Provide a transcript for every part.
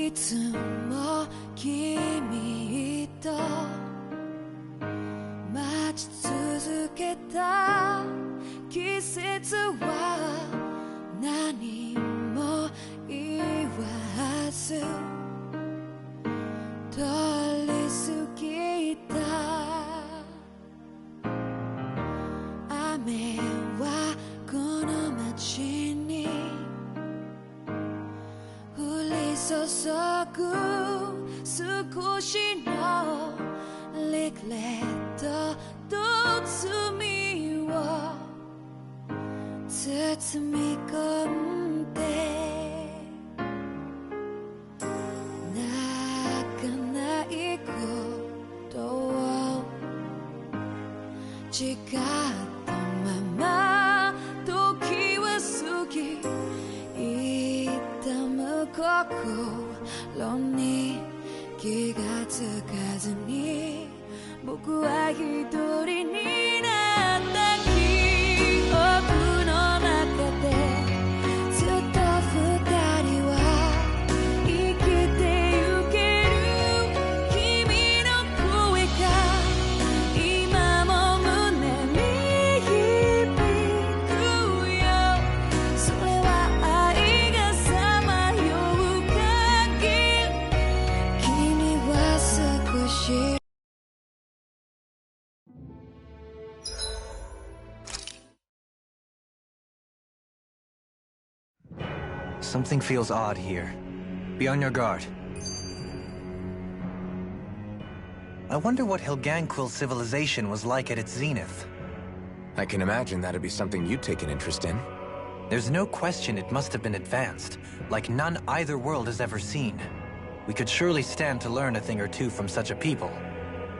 いつも君と待ち続けた季節は何も言わず通り過ぎた。雨はこの街に降り注ぐ少しのリグレットと罪を包み込んで泣かないことを誓ったまま時は過ぎ痛む心に気がつかずに僕は一人になった記憶の中でずっと二人は生きてゆける君の声が今も胸に響くよ。それは愛がさまよう限り君は少しSomething feels odd here. Be on your guard. I wonder what Helganquil civilization was like at its zenith. I can imagine that'd be something you'd take an interest in. There's no question it must have been advanced, like none either world has ever seen. We could surely stand to learn a thing or two from such a people.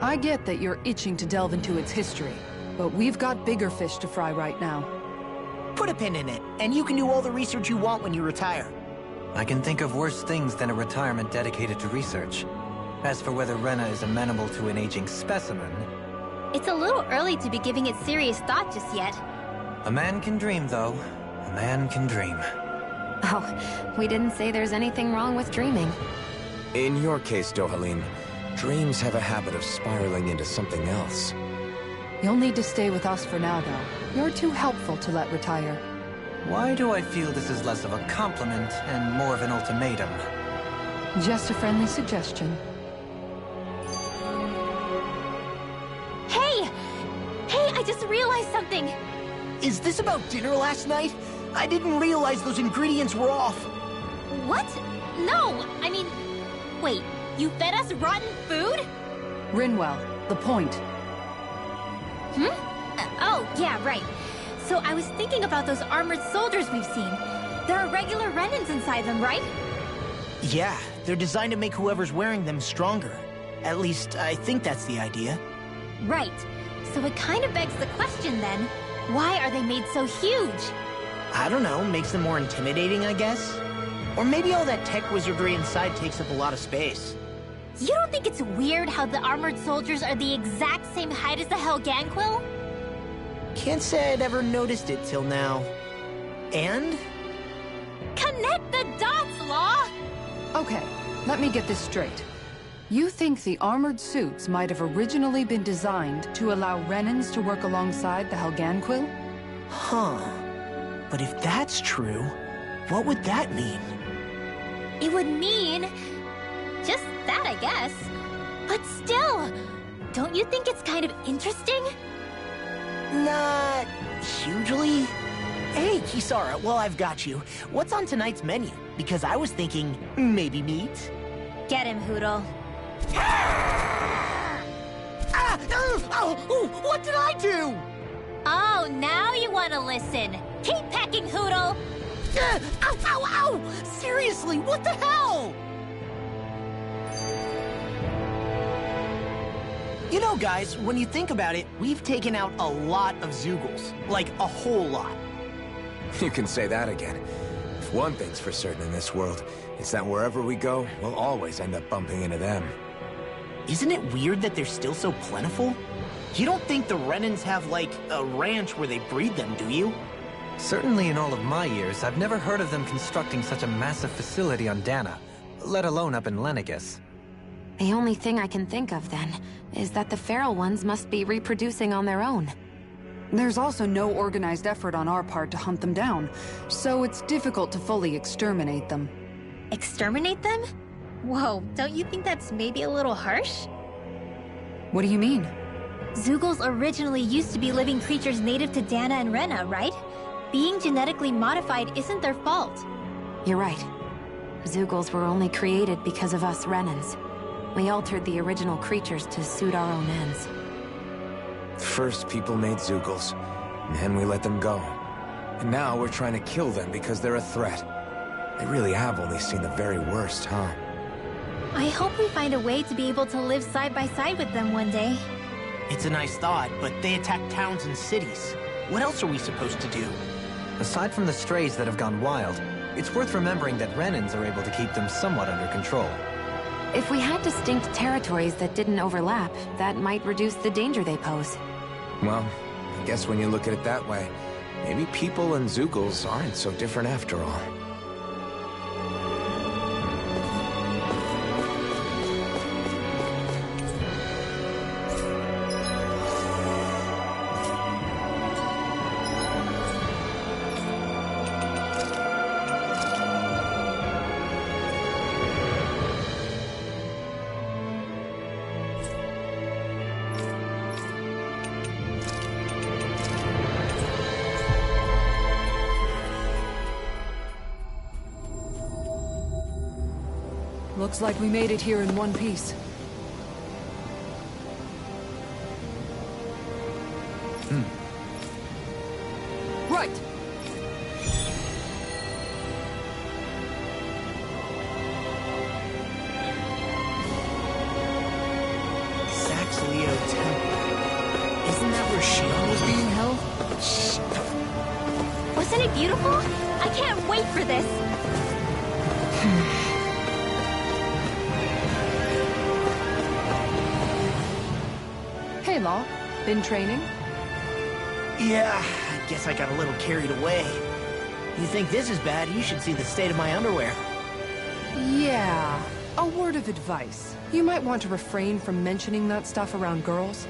I get that you're itching to delve into its history, but we've got bigger fish to fry right now. Put a pin in it, and you can do all the research you want when you retire. I can think of worse things than a retirement dedicated to research. As for whether Rena is amenable to an aging specimen... It's a little early to be giving it serious thought just yet. A man can dream, though. A man can dream. Oh, we didn't say there's anything wrong with dreaming. In your case, Dohalim, dreams have a habit of spiraling into something else. You'll need to stay with us for now, though. You're too helpful to let retire. Why do I feel this is less of a compliment and more of an ultimatum? Just a friendly suggestion. Hey! Hey, I just realized something! Is this about dinner last night? I didn't realize those ingredients were off. What? No! I mean... Wait, you fed us rotten food? Rinwell, the point. Oh, yeah, right. So I was thinking about those armored soldiers we've seen. There are regular Renans inside them, right? Yeah, they're designed to make whoever's wearing them stronger. At least, I think that's the idea. Right. So it kind of begs the question then, why are they made so huge? I don't know, makes them more intimidating, I guess? Or maybe all that tech wizardry inside takes up a lot of space. You don't think it's weird how the armored soldiers are the exact same height as the Helganquil? Can't say I'd ever noticed it till now. And? Connect the dots, Law! Okay, let me get this straight. You think the armored suits might have originally been designed to allow Renans to work alongside the Helganquil? Huh. But if that's true, what would that mean? It would mean... just that, I guess. But still, don't you think it's kind of interesting? Not hugely. Hey, Kisara, while I've got you, what's on tonight's menu? Because I was thinking, maybe meat? Get him, Hootle. What did I do? Oh, now you want to listen. Keep pecking, Hootle! Ow, ow, ow! Seriously, what the hell? You know, guys, when you think about it, we've taken out a lot of Zeugles. Like, a whole lot. You can say that again. If one thing's for certain in this world, it's that wherever we go, we'll always end up bumping into them. Isn't it weird that they're still so plentiful? You don't think the Renans have, like, a ranch where they breed them, do you? Certainly in all of my years, I've never heard of them constructing such a massive facility on Dana. let alone up in Lenegis. The only thing I can think of, then, is that the feral ones must be reproducing on their own. There's also no organized effort on our part to hunt them down, so it's difficult to fully exterminate them. Exterminate them? Whoa, don't you think that's maybe a little harsh? What do you mean? Zeugles originally used to be living creatures native to Dana and Rena, right? Being genetically modified isn't their fault. You're right. Zeugles were only created because of us Renans. We altered the original creatures to suit our own ends. First, people made Zeugles, and then we let them go. And now we're trying to kill them because they're a threat. They really have only seen the very worst, huh? I hope we find a way to be able to live side by side with them one day. It's a nice thought, but they attack towns and cities. What else are we supposed to do? Aside from the strays that have gone wild, it's worth remembering that Renans are able to keep them somewhat under control. If we had distinct territories that didn't overlap, that might reduce the danger they pose. Well, I guess when you look at it that way, maybe people and Zeugles aren't so different after all. Looks like we made it here in one piece. Right! Saxleo Temple. Isn't that where Shion was being held? Shh. Wasn't it beautiful? I can't wait for this! Hey, Law. Been training? Yeah, I guess I got a little carried away. You think this is bad, you should see the state of my underwear. Yeah. A word of advice. You might want to refrain from mentioning that stuff around girls.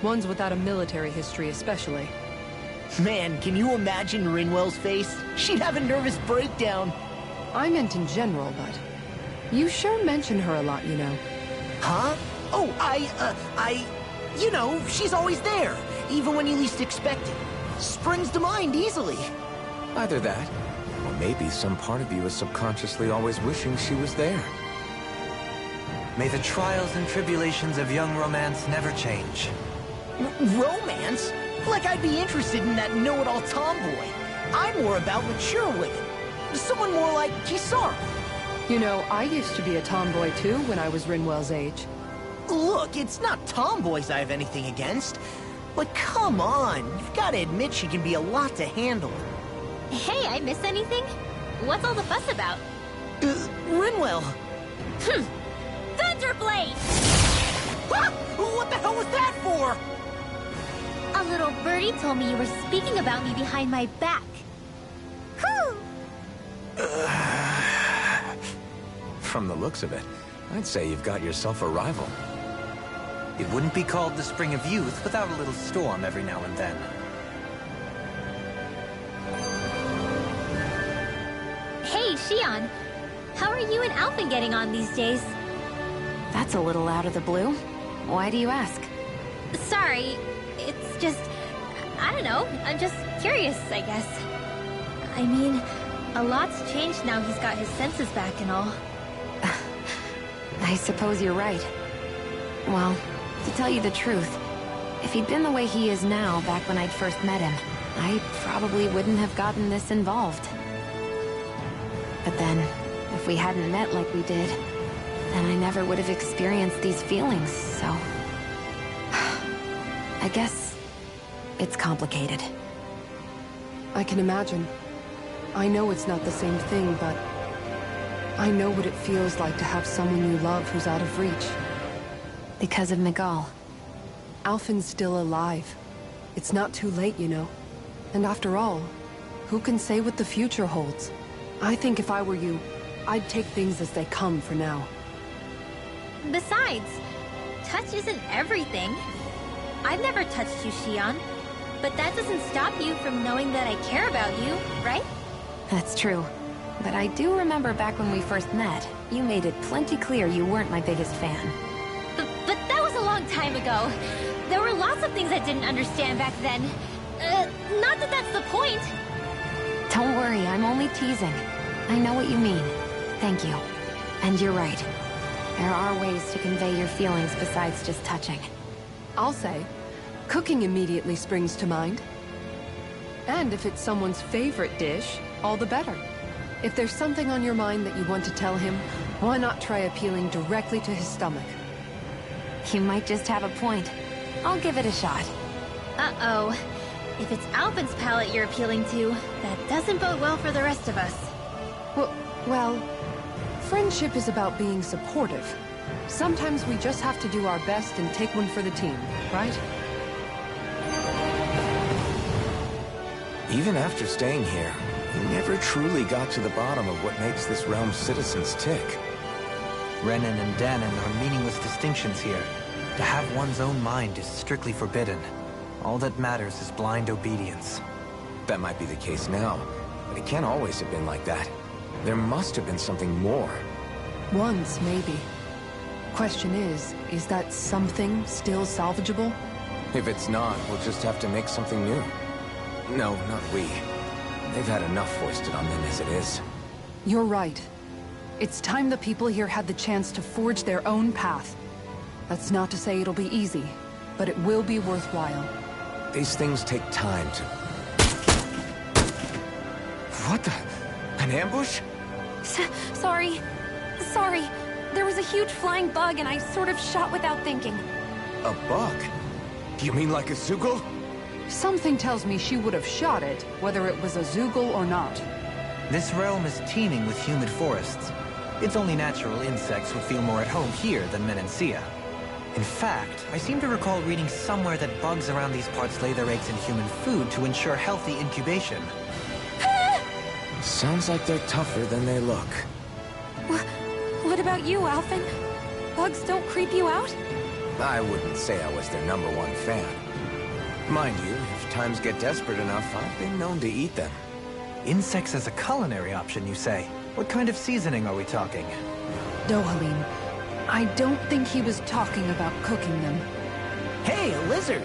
Ones without a military history especially. Man, can you imagine Rinwell's face? She'd have a nervous breakdown. I meant in general, but... You sure mention her a lot, you know. Huh? Oh, you know, she's always there, even when you least expect it. Springs to mind easily. Either that, or maybe some part of you is subconsciously always wishing she was there. May the trials and tribulations of young romance never change. Romance? Like I'd be interested in that know-it-all tomboy. I'm more about mature women. Someone more like Kisara. You know, I used to be a tomboy too when I was Rinwell's age. Look, it's not tomboys I have anything against. But come on, you've got to admit she can be a lot to handle. Hey, I miss anything? What's all the fuss about? Rinwell. Thunderblade! Ah! What the hell was that for? A little birdie told me you were speaking about me behind my back. Whew! From the looks of it, I'd say you've got yourself a rival. It wouldn't be called the Spring of Youth without a little storm every now and then. Hey, Shion. How are you and Alphen getting on these days? That's a little out of the blue. Why do you ask? Sorry, it's just... I don't know, I'm just curious, I guess. I mean, a lot's changed now he's got his senses back and all. I suppose you're right. Well, to tell you the truth, if he'd been the way he is now back when I'd first met him, I probably wouldn't have gotten this involved. But then, if we hadn't met like we did, then I never would have experienced these feelings, so... I guess it's complicated. I can imagine. I know it's not the same thing, but... I know what it feels like to have someone you love who's out of reach. Because of Miguel. Alphen's still alive. It's not too late, you know. And after all, who can say what the future holds? I think if I were you, I'd take things as they come for now. Besides, touch isn't everything. I've never touched you, Shion. But that doesn't stop you from knowing that I care about you, right? That's true. But I do remember back when we first met, you made it plenty clear you weren't my biggest fan. But that was a long time ago. There were lots of things I didn't understand back then. Not that that's the point. Don't worry, I'm only teasing. I know what you mean. Thank you. And you're right. There are ways to convey your feelings besides just touching. I'll say, cooking immediately springs to mind. And if it's someone's favorite dish, all the better. If there's something on your mind that you want to tell him, why not try appealing directly to his stomach? You might just have a point. I'll give it a shot. Uh-oh. If it's Alphen's palate you're appealing to, that doesn't bode well for the rest of us. Well, friendship is about being supportive. Sometimes we just have to do our best and take one for the team, right? Even after staying here, we never truly got to the bottom of what makes this realm's citizens tick. Renan and Danon are meaningless distinctions here. To have one's own mind is strictly forbidden. All that matters is blind obedience. That might be the case now, but it can't always have been like that. There must have been something more. Once, maybe. Question is that something still salvageable? If it's not, we'll just have to make something new. No, not we. They've had enough foisted on them as it is. You're right. It's time the people here had the chance to forge their own path. That's not to say it'll be easy, but it will be worthwhile. These things take time to... What the... An ambush? Sorry. There was a huge flying bug and I sort of shot without thinking. A bug? You mean like a Zeugle? Something tells me she would have shot it, whether it was a Zeugle or not. This realm is teeming with humid forests. It's only natural insects would feel more at home here than Menancia. In fact, I seem to recall reading somewhere that bugs around these parts lay their eggs in human food to ensure healthy incubation. Sounds like they're tougher than they look. What about you, Alphen? Bugs don't creep you out? I wouldn't say I was their #1 fan. Mind you, if times get desperate enough, I've been known to eat them. Insects as a culinary option, you say? What kind of seasoning are we talking? Dohalim, I don't think he was talking about cooking them. Hey, a lizard!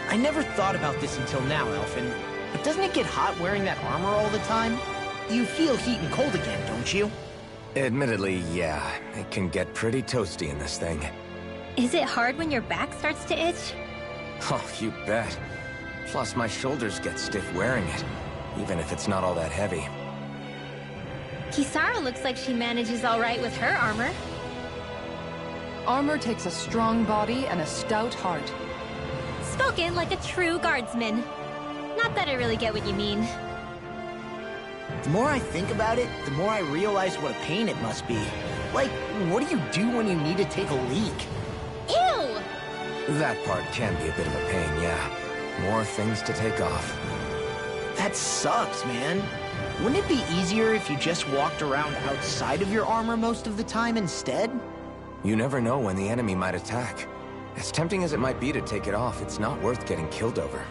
I never thought about this until now, Alphen. But doesn't it get hot wearing that armor all the time? You feel heat and cold again, don't you? Admittedly, yeah. It can get pretty toasty in this thing. Is it hard when your back starts to itch? Oh, you bet. Plus, my shoulders get stiff wearing it, even if it's not all that heavy. Kisara looks like she manages all right with her armor. Armor takes a strong body and a stout heart. Spoken like a true guardsman. Not that I really get what you mean. The more I think about it, the more I realize what a pain it must be. Like, what do you do when you need to take a leak? Ew! That part can be a bit of a pain, yeah. More things to take off. That sucks, man. Wouldn't it be easier if you just walked around outside of your armor most of the time instead? You never know when the enemy might attack. As tempting as it might be to take it off, it's not worth getting killed over.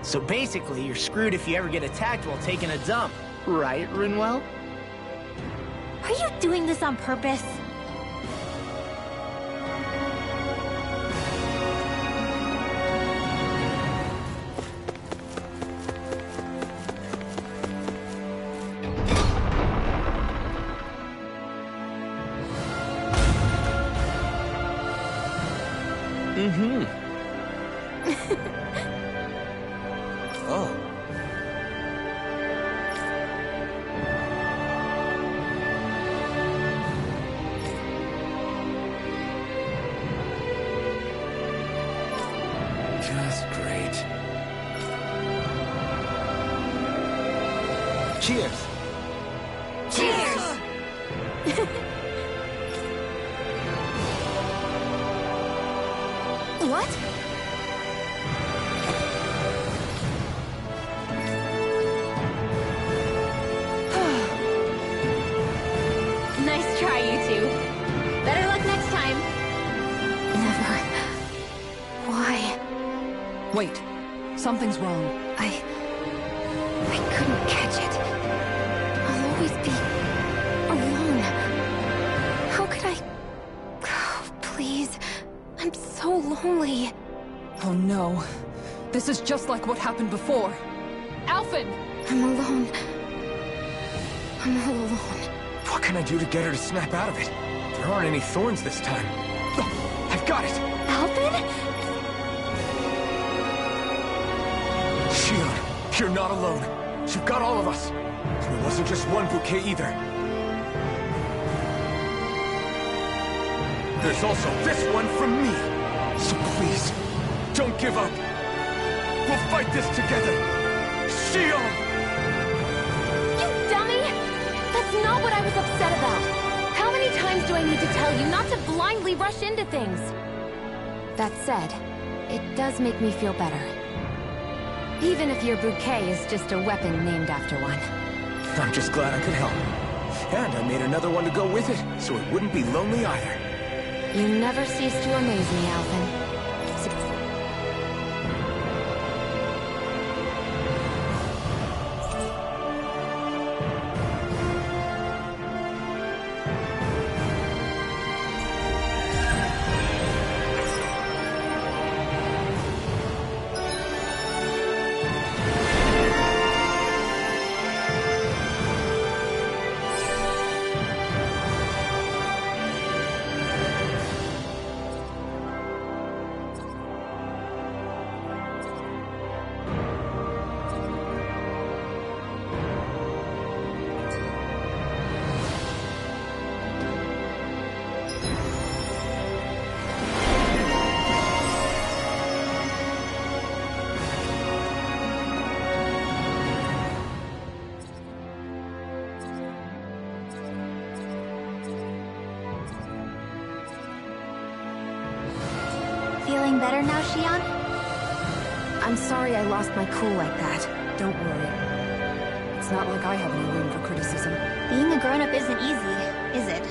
So basically, you're screwed if you ever get attacked while taking a dump. Right, Rinwell? Are you doing this on purpose? Oh. Just great. Cheers! Cheers! What? Nice try, you two. Better luck next time. Never. Why? Wait. Something's wrong. I couldn't catch it. I'll always be alone. How could I... Oh, please. I'm so lonely. Oh no. This is just like what happened before. Alphen! I'm alone. I'm all alone. What can I do to get her to snap out of it? There aren't any thorns this time. Oh, I've got it! Alphen? Shion, you're not alone. You've got all of us. And it wasn't just one bouquet either. There's also this one from me. So please, don't give up. We'll fight this together. Shion! You dummy! That's not what I was upset about. How many times do I need to tell you not to blindly rush into things? That said, it does make me feel better. Even if your bouquet is just a weapon named after one. I'm just glad I could help. And I made another one to go with it, so it wouldn't be lonely either. You never cease to amaze me, Alphen. Feeling better now, Shion? I'm sorry I lost my cool like that. Don't worry. It's not like I have any room for criticism. Being a grown-up isn't easy, is it?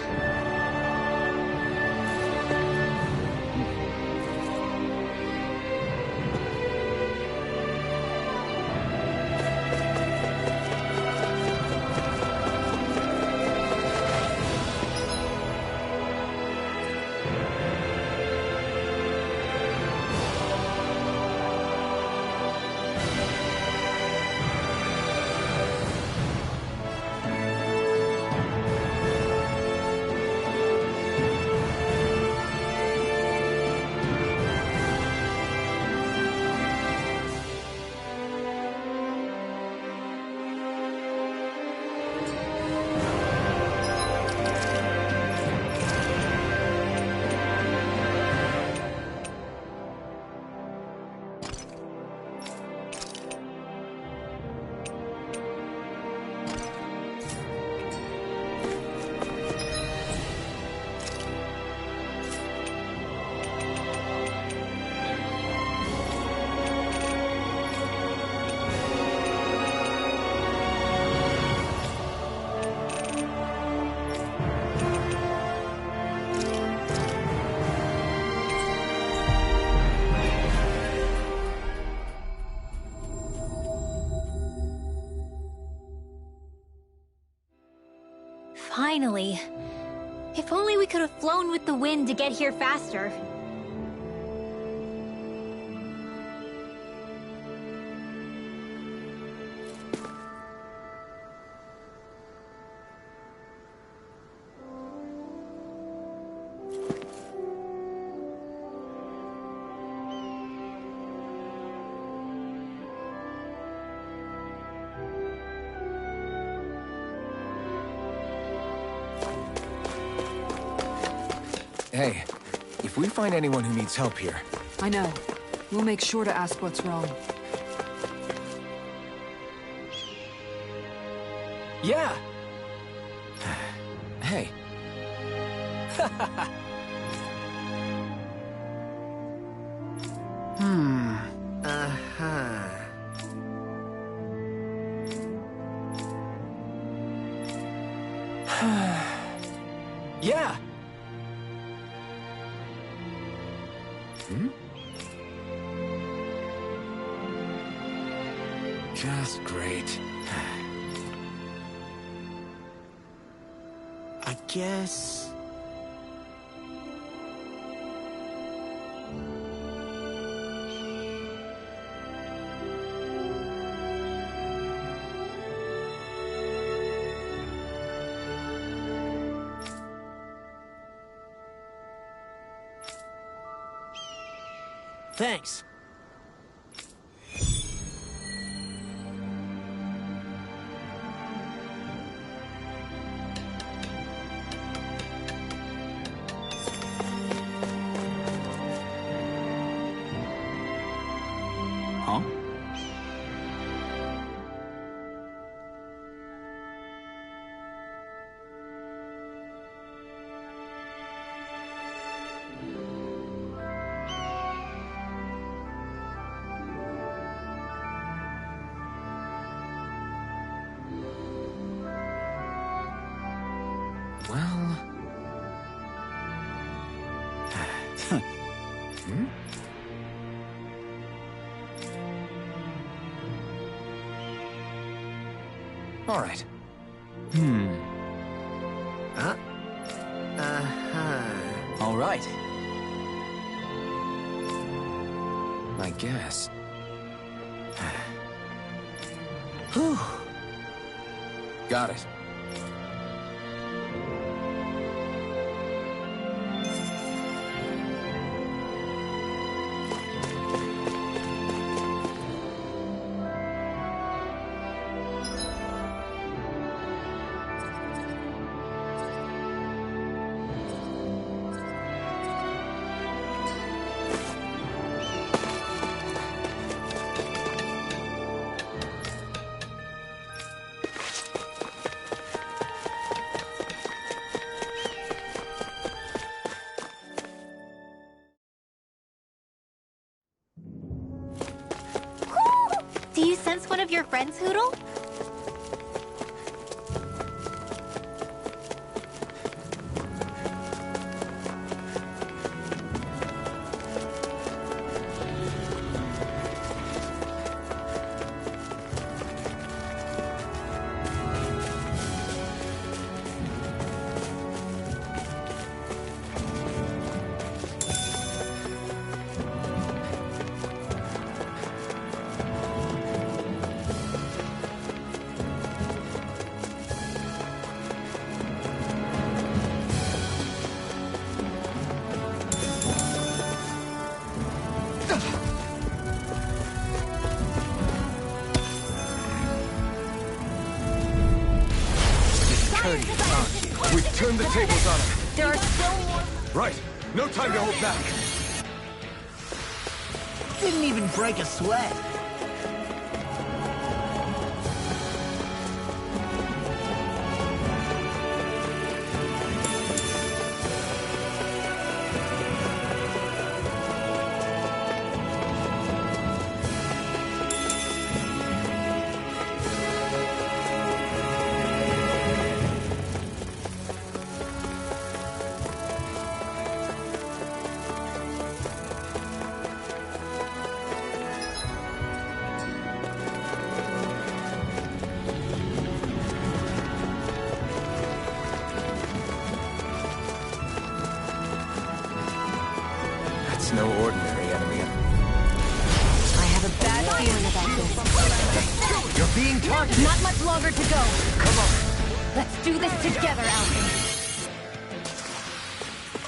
Finally. If only we could have flown with the wind to get here faster. Hey, if we find anyone who needs help here... I know. We'll make sure to ask what's wrong. Yeah! Hey. Uh-huh. Yeah! Just great. I guess... Thanks. Huh? Well... All right. All right. I guess. Whew. Got it. Do you sense one of your friends, Hootle? We've turned the tables on him. There are still more. Right. No time to hold back. Didn't even break a sweat. That's no ordinary enemy. I have a bad feeling about this. You're being targeted. Not much longer to go. Come on. Let's do this together, Alphen.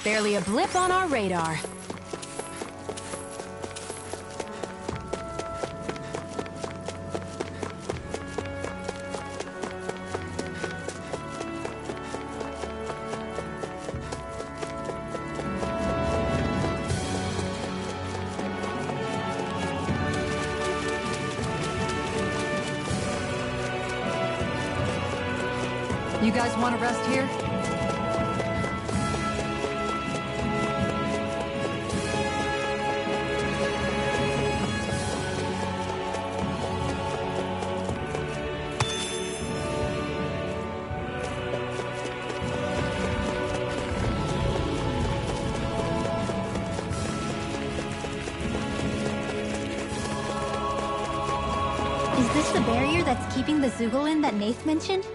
Barely a blip on our radar. guys want to rest here? Is this the barrier that's keeping the Zoogle in that Nath mentioned?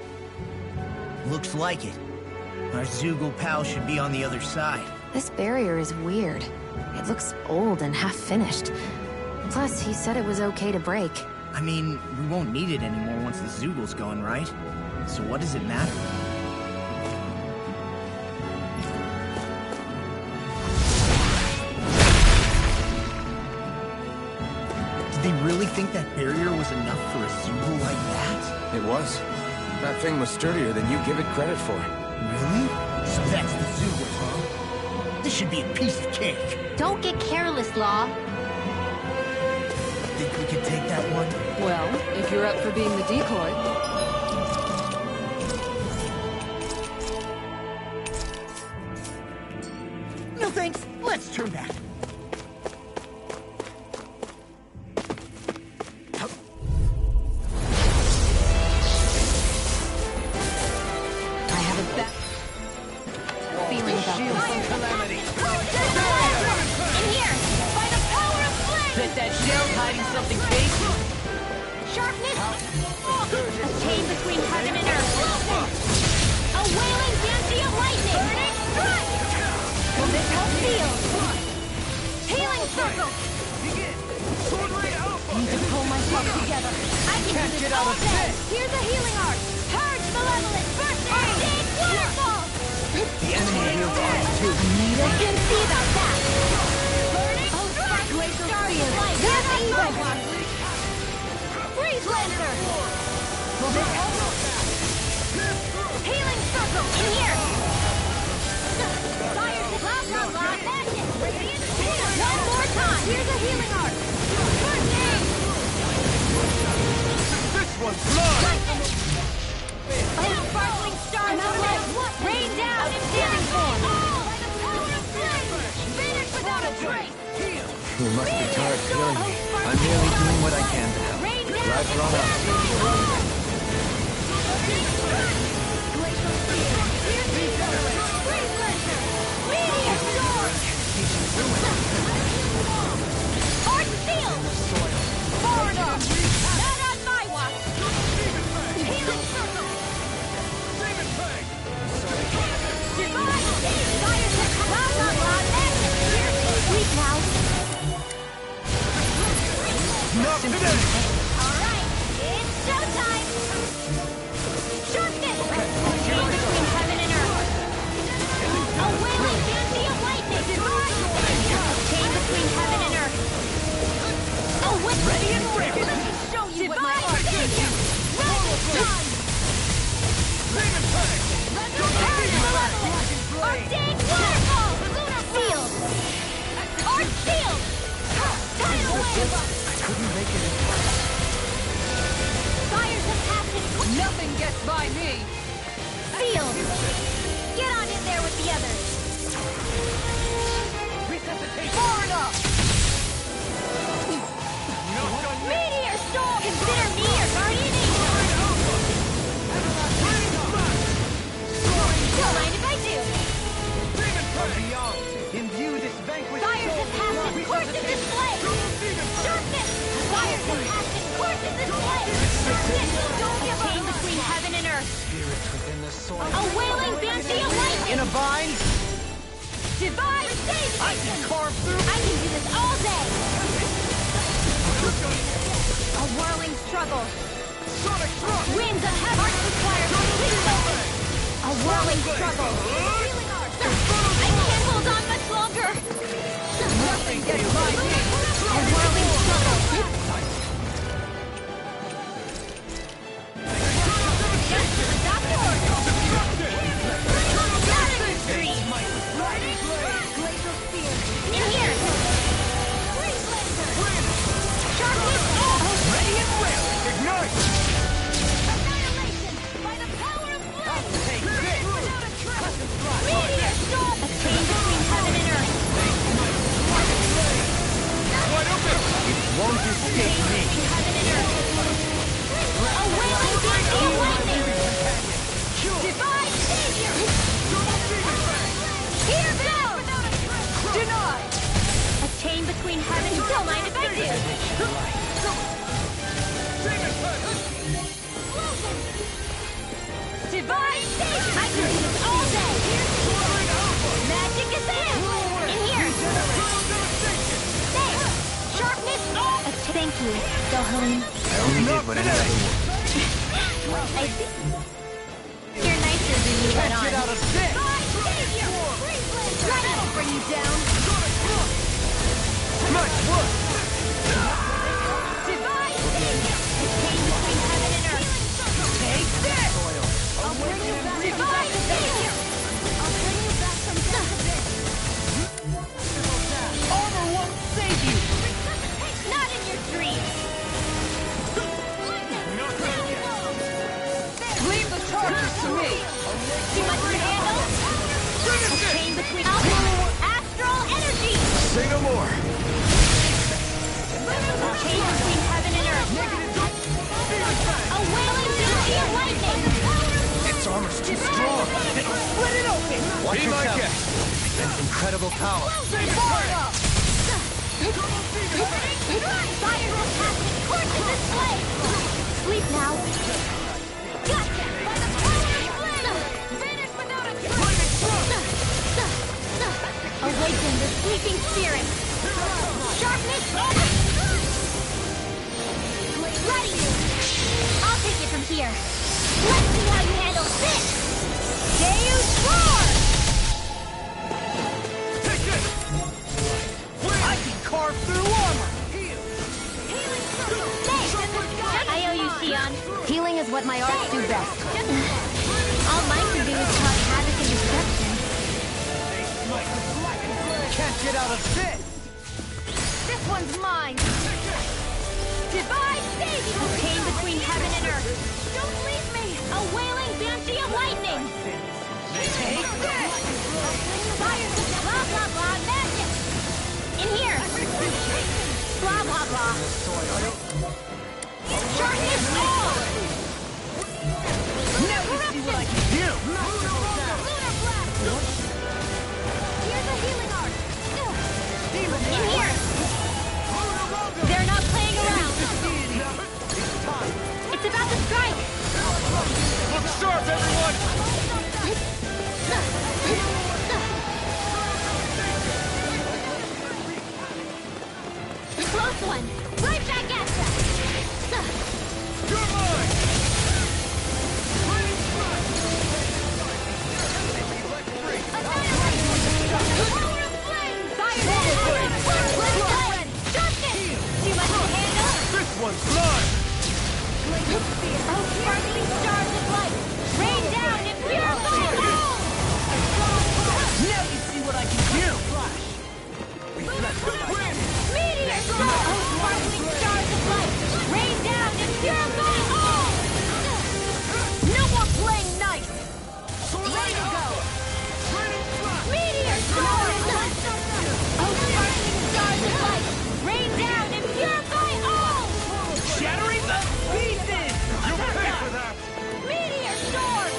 Looks like it. Our Zoogle pal should be on the other side. This barrier is weird. It looks old and half-finished. Plus, he said it was okay to break. I mean, we won't need it anymore once the Zoogle's gone, right? So what does it matter? Did they really think that barrier was enough for a Zoogle like that? It was. That thing was sturdier than you give it credit for. Really? So that's the Zoogle, huh? This should be a piece of cake. Don't get careless, Law. Think we could take that one? Well, if you're up for being the decoy. No thanks. Let's turn back. I have a bad feeling about this. In here! By the power of flame! Bet that shell's hiding something tasty. Sharpness! A chain between heaven and earth! A wailing fancy of lightning! Burning strike! Will this help feel? Healing circle! Need to pull myself together. I can do this all day! Here's a healing art! Purge malevolent! First aid! Waterfall! The enemy heals on it too. I can see about that! Burning strike! Starry light! Here's evil! Freeze Lancer! Will this help? Healing circle! In here! Fire to blah blah blah! Action! One more time! Here's a healing art! First aid! This one's blood! Oh, sparkling stars of light! Rain down in daring form! By the power of flame! Finish without a trace! You must be tired of killing me. I'm merely doing what I can to help. Rain down! Right run up. Glacial spear! Freeze Lancer! Meteor storm! Art seal! Far enough! Not on my watch! Healing circle! Divine Seed! Fire tech! Blah blah blah! Action! Here! Sweet now! Not today! Alright! It's showtime! Sharpness! Chain between heaven and earth! A wailing fancy of lightning! Chain between heaven and earth! A whip! Ready and ready! Let me show you what my art is! Red sun! Purge malevolent! Arctic waterfall! Lunar field! Arc shield! Tidal wave! Couldn't make it in time. Fires of passion! Nothing gets by me! Field! Get on in there with the others! Far enough! Meteor storm! Consider me your guardian angel! Don't mind if I do! Imbue this vanquished Fires of passion! Course in display! Sharpness! Fires of passion! Course in display! Sharpness! Don't give up! Chain between heaven and earth! spirits within the soil. A wailing fancy of lightning! In a bind? Divine stage! I can carve through. I can do this all day! A whirling struggle! Winds of heaven! Heart require complete focus! A whirling struggle! I can't hold on much longer! Nothing gets by me! A whirling struggle! Glacial spear! In here! Freeze Lancer! Sharpness! Ready and ready! Ignite! Annihilation! By the power of flame! Don't mind if I do. Divine Sage! I can do this all day! Magic is in! In here! There! Sharpness! Thank you, Dohalim. I only did what anybody would. I see. You're nicer than you let on. Get out of sight! Ready to bring you down. Nice work! Divine Savior! Came between heaven and earth. Take this! I'll bring you back. Divine Savior! I'll bring you back from death. Armor won't save you! Not in your dreams. Leave the charges to me! Too much to handle? A chain between astral energy! Say no more! A chain between heaven and earth. A wailing beauty of lightning. Its armor's too strong! Split it open! Watch Be my yourself! guest. Sense incredible power. Fire up! Fire will cast its courses in flame. Sleep now. Gotcha! By the power of flame! Finish without a trace! Awaken the sleeping spirit. Sharpness! Ready! I'll take it from here. Let's see how you handle this! Deus Roar! I can carve through armor! I owe you, Sion. Healing is what my arts do best. All mine can do is cause havoc and destruction. Can't get out of this! This one's mine! Divine Savior! Came between heaven and earth. Don't leave me! A wailing banshee of lightning! Take this! Fires of blah blah blah magic! In here! Blah blah blah! Sharpness all! Now we see what I can do! Lunar blast! Here's a healing art! In here! They're not playing around! It's about to strike! Look sharp, everyone! Close one! Right back at ya! You're mine! Power of flame! Fire that! Let's go! Sharpness! Too much to handle? This one's mine! Oh, sparkling stars of light! Rain down and purify all! Now you see what I can do! Meteor storm! Oh, sparkling stars of light! Rain down and purify all! No more playing nice! Ready to go! Meteor storm! Oh, sparkling stars of light! Rain down and purify all! Shattering the pieces! You'll pay for that! Meteor storm!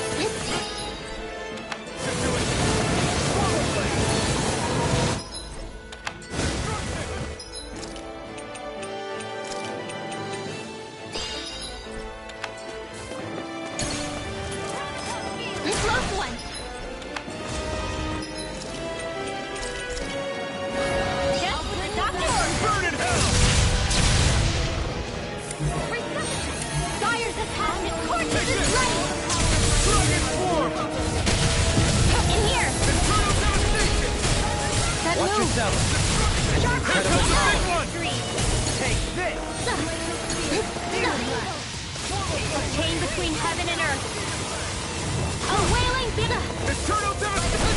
Close one! Just with the doctor! Burn in hell! Fires have passed its courses in light! Dragon form! In here! Eternal devastation! That Watch move! yourself. Sense Sharp incredible power. Take this! A chain between heaven and earth! A wailing bitter! Eternal devastation!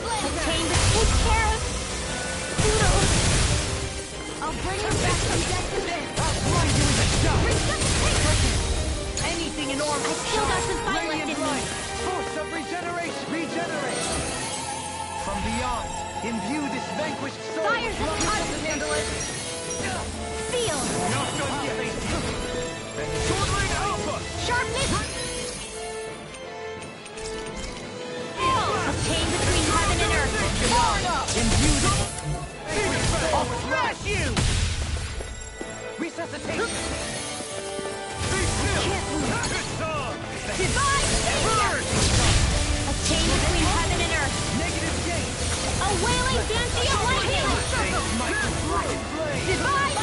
A chain to take care of! Doodles! I'll bring you back from death to this! Anything in armor! I still got some fight left Radiant in me! light! Force of regeneration! Regenerate! From beyond, imbue this vanquished soul! Fires of handle it! Feel! Not done yet! Sword Ring Alpha! Sharpness! wailing dance of lightning! Divide!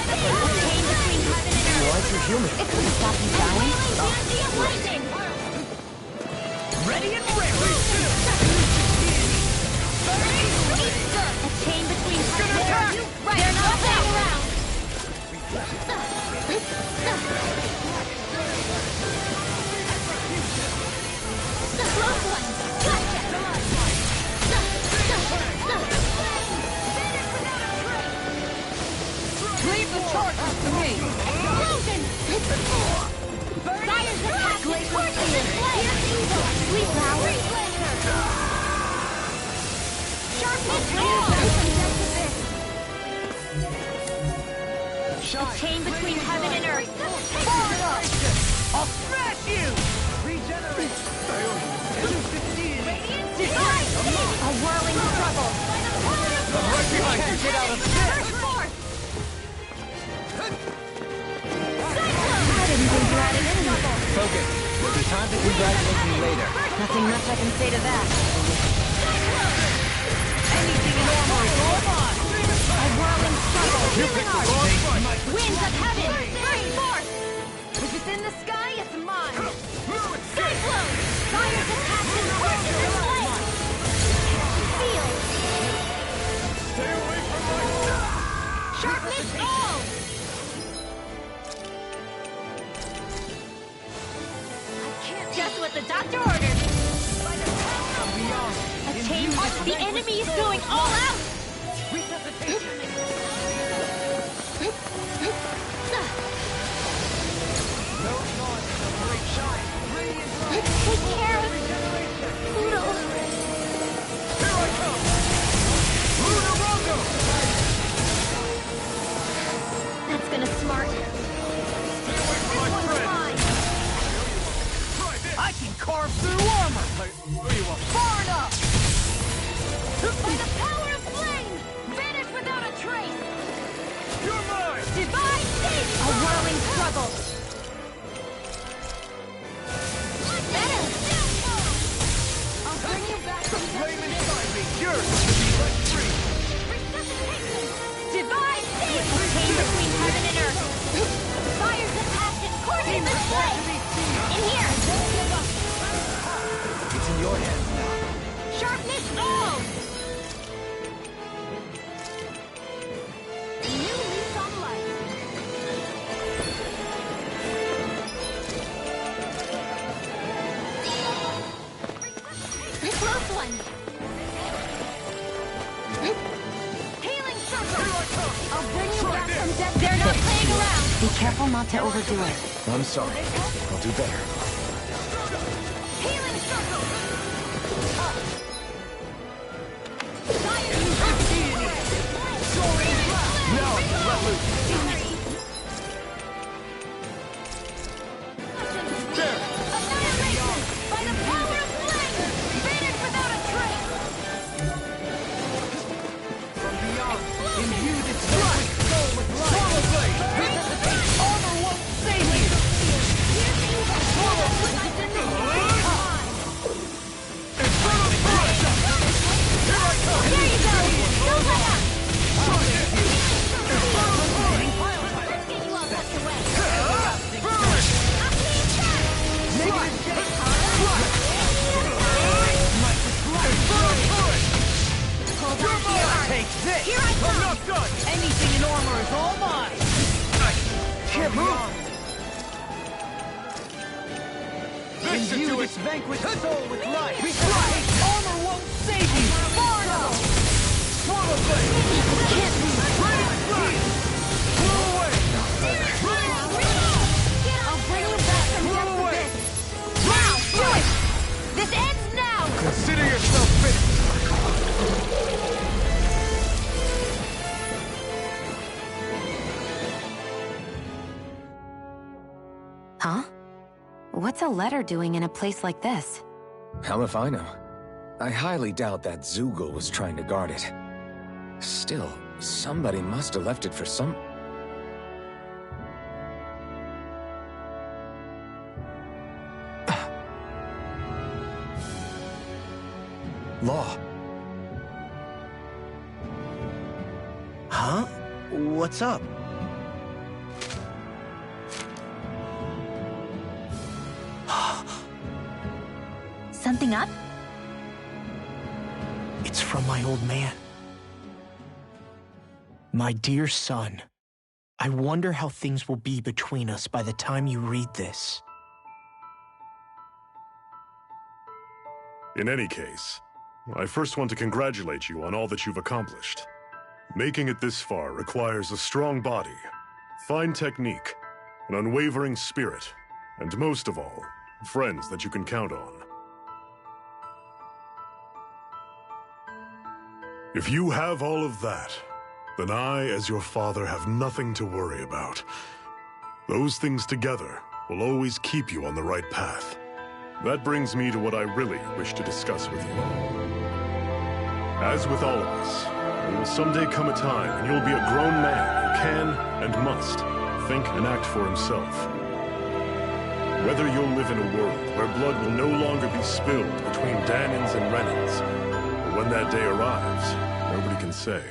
Chain between heaven and earth! Why'd you human? It couldn't stop you dying. Wailing dance of lightning! Ready and ready! A chain between heaven and earth! They're not playing around! Close one! Gotcha! Leave the charges to me! Explosion! Fire's attack! Scorching and flame! Sleep now! Sharpness all! A chain between heaven and earth! I'll smash you! Regenerate! Divide! A whirling struggle! I'm right behind you! Get out of there! I didn't think you had it in you. Focus. There'll be time to congratulate me later. Nothing much I can say to that. Anything in armor is all mine! A whirling struggle! You picked the wrong fight! Winds of heaven! Burst forth! If it's in the sky, it's mine! Cyclone! Fire's attack and scorching and flame! Feel! Stay away from my... Sharpness all! Just what the doctor ordered! A chain! The enemy is going all out! Take care of Pluto! Here I come! Lunarongo! That's gonna smart. My friend! Try this! I can carve through armor! Far enough! By the power of flame! Vanish without a trace! You're mine! Divide state! A whirling struggle! Better! I'll bring you back from Flame inside me! Yours to be let free! Divide state! A chain between heaven and earth! Fire's attack and scorching the flame! In here! It's in your hands now. Sharpness all! A new lease on life. Close one. Healing circle. I'll bring you back from death. They're not playing around. Be careful not to overdo it. I'm sorry. I'll do better. Healing circle. Now, let loose! There! Annihilation by the power of flame. Vanish without a trace. From beyond, imbue this soul with life! Armor won't save you! There you go. Don't let up. Let's get you all tucked away. Hold on to your arm. Take this! Here I come. I'm not done! Anything in armor is all mine! Can't move! This should Imbue do this it! vanquished soul with life! Armor won't save you! Far enough! Swallow blade! Blow away! I'll bring you back from death for this. Now, do it! This ends now! Consider yourself finished! Huh? What's a letter doing in a place like this? Hell if I know. I highly doubt that Zoogle was trying to guard it. Still, somebody must have left it for some... Law. Huh? What's up? Something up? It's from my old man. My dear son, I wonder how things will be between us by the time you read this. In any case, I first want to congratulate you on all that you've accomplished. Making it this far requires a strong body, fine technique, an unwavering spirit, and most of all, friends that you can count on. If you have all of that, then I, as your father, have nothing to worry about. Those things together will always keep you on the right path. That brings me to what I really wish to discuss with you. As with all of us, there will someday come a time when you'll be a grown man who can and must think and act for himself. Whether you'll live in a world where blood will no longer be spilled between Dahnans and Renans, or when that day arrives, nobody can say.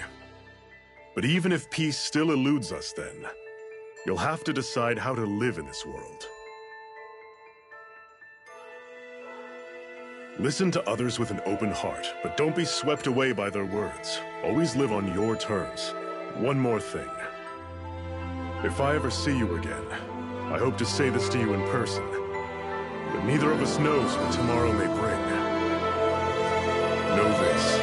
But even if peace still eludes us then, you'll have to decide how to live in this world. Listen to others with an open heart, but don't be swept away by their words. Always live on your terms. One more thing. If I ever see you again, I hope to say this to you in person, but neither of us knows what tomorrow may bring. Know this.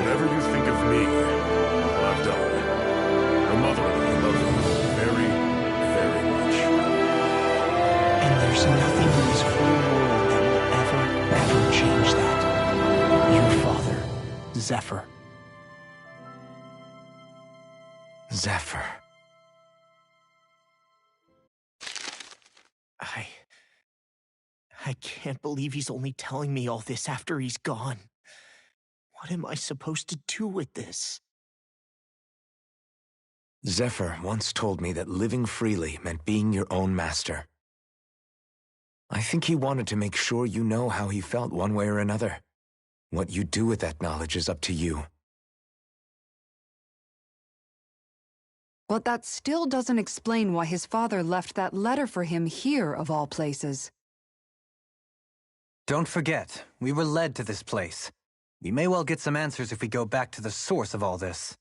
Whatever you think of me, I've done. Your mother and I love you very, very much. And there's nothing in this whole world that will ever change that. Your father, Zephyr. Zephyr. I can't believe he's only telling me all this after he's gone. What am I supposed to do with this? Zephyr once told me that living freely meant being your own master. I think he wanted to make sure you know how he felt one way or another. What you do with that knowledge is up to you. But that still doesn't explain why his father left that letter for him here, of all places. Don't forget, we were led to this place. We may well get some answers if we go back to the source of all this.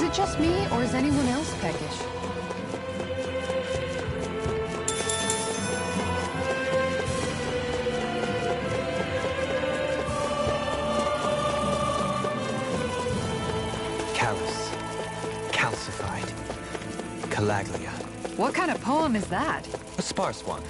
it just me, or is anyone else peckish? Callous. Calcified. Calaglia. What kind of poem is that? A sparse one.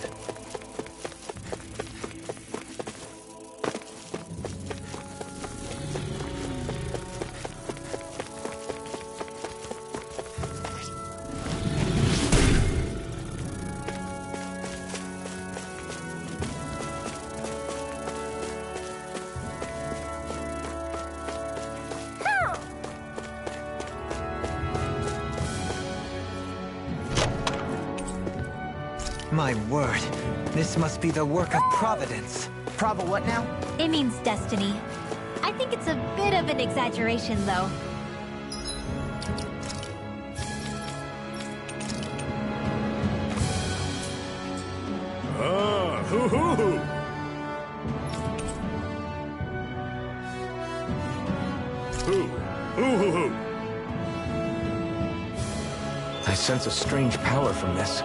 My word, this must be the work of Providence. Prova what now? It means destiny. I think it's a bit of an exaggeration, though. Ah, hoo-hoo-hoo! Hoo-hoo-hoo! I sense a strange power from this.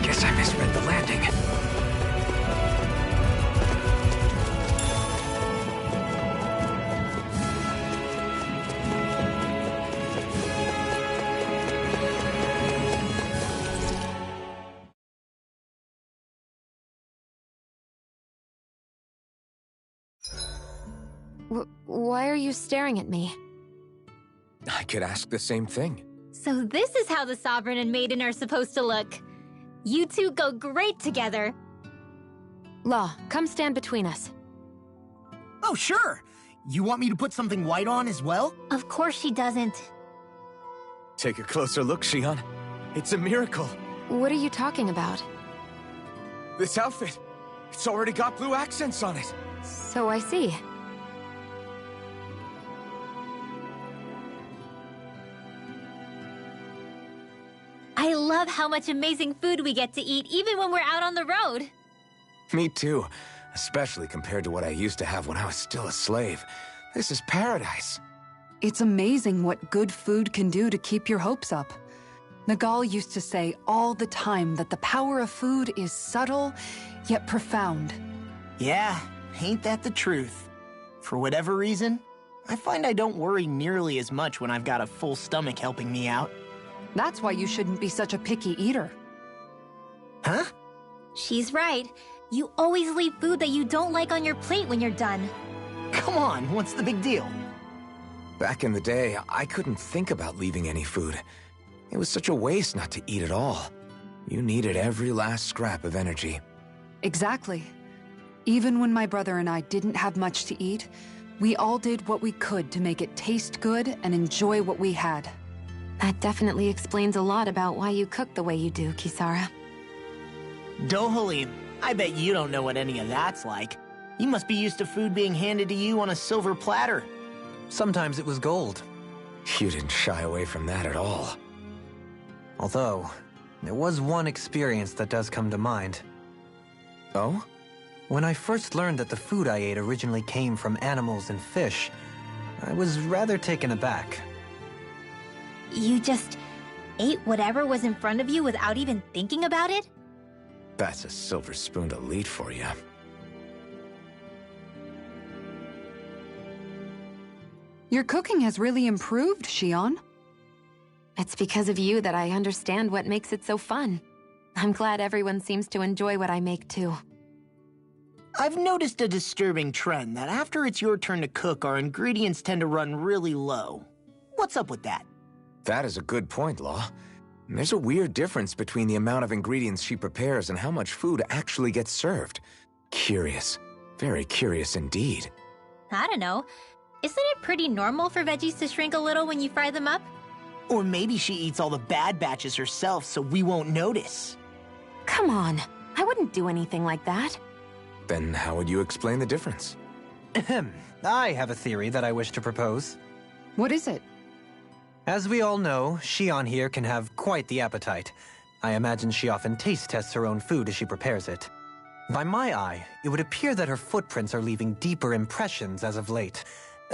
Guess I misread the landing. Why are you staring at me? I could ask the same thing. So this is how the Sovereign and Maiden are supposed to look. You two go great together. Law, come stand between us. Oh, sure. You want me to put something white on as well? Of course she doesn't. Take a closer look, Shion. It's a miracle. What are you talking about? This outfit, it's already got blue accents on it. So I see. I love how much amazing food we get to eat even when we're out on the road. Me too. Especially compared to what I used to have when I was still a slave. This is paradise. It's amazing what good food can do to keep your hopes up. Nagal used to say all the time that the power of food is subtle, yet profound. Yeah, ain't that the truth? For whatever reason, I find I don't worry nearly as much when I've got a full stomach helping me out. That's why you shouldn't be such a picky eater. Huh? She's right. You always leave food that you don't like on your plate when you're done. Come on, what's the big deal? Back in the day, I couldn't think about leaving any food. It was such a waste not to eat at all. You needed every last scrap of energy. Exactly. Even when my brother and I didn't have much to eat, we all did what we could to make it taste good and enjoy what we had. That definitely explains a lot about why you cook the way you do, Kisara. Dohalim, I bet you don't know what any of that's like. You must be used to food being handed to you on a silver platter. Sometimes it was gold. You didn't shy away from that at all. Although, there was one experience that does come to mind. Oh? When I first learned that the food I ate originally came from animals and fish, I was rather taken aback. You just ate whatever was in front of you without even thinking about it? That's a silver spoon elite for you. Your cooking has really improved, Shion. It's because of you that I understand what makes it so fun. I'm glad everyone seems to enjoy what I make, too. I've noticed a disturbing trend that after it's your turn to cook, our ingredients tend to run really low. What's up with that? That is a good point, Law. There's a weird difference between the amount of ingredients she prepares and how much food actually gets served. Curious. Very curious indeed. I don't know. Isn't it pretty normal for veggies to shrink a little when you fry them up? Or maybe she eats all the bad batches herself so we won't notice. Come on. I wouldn't do anything like that. Then how would you explain the difference? Ahem. I have a theory that I wish to propose. What is it? As we all know, Shion here can have quite the appetite. I imagine she often taste tests her own food as she prepares it. By my eye, it would appear that her footprints are leaving deeper impressions as of late.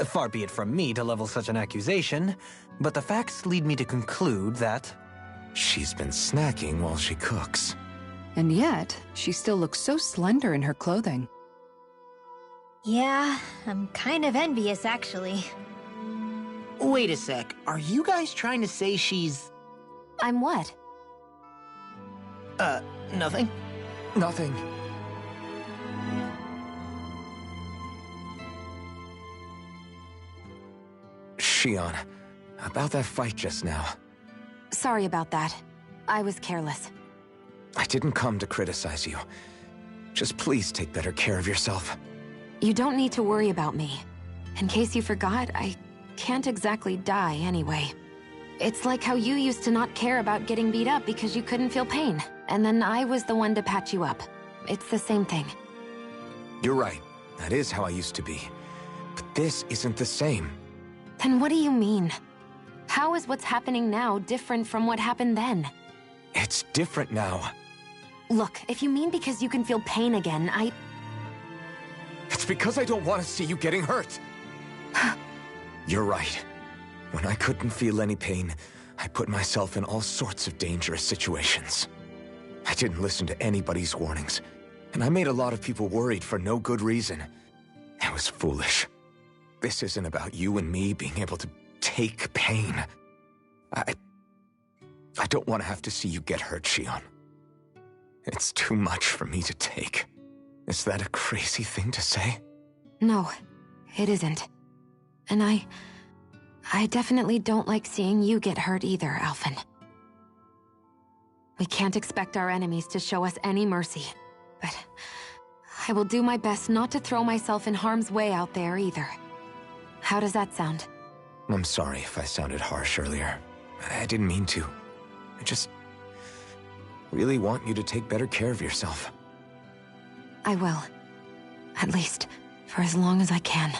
Far be it from me to level such an accusation, but the facts lead me to conclude that... She's been snacking while she cooks. And yet, she still looks so slender in her clothing. Yeah, I'm kind of envious, actually. Wait a sec, are you guys trying to say she's... I'm what? Nothing? Nothing. Shion, about that fight just now. Sorry about that. I was careless. I didn't come to criticize you. Just please take better care of yourself. You don't need to worry about me. In case you forgot, I can't exactly die anyway. It's like how you used to not care about getting beat up because you couldn't feel pain, and then I was the one to patch you up. It's the same thing. You're right. That is how I used to be. But this isn't the same. Then what do you mean? How is what's happening now different from what happened then? It's different now. Look, if you mean because you can feel pain again, It's because I don't want to see you getting hurt. You're right. When I couldn't feel any pain, I put myself in all sorts of dangerous situations. I didn't listen to anybody's warnings, and I made a lot of people worried for no good reason. It was foolish. This isn't about you and me being able to take pain. I don't want to have to see you get hurt, Shion. It's too much for me to take. Is that a crazy thing to say? No, it isn't. And I definitely don't like seeing you get hurt either, Alphen. We can't expect our enemies to show us any mercy, but I will do my best not to throw myself in harm's way out there either. How does that sound? I'm sorry if I sounded harsh earlier. I didn't mean to. I just really want you to take better care of yourself. I will. At least, for as long as I can.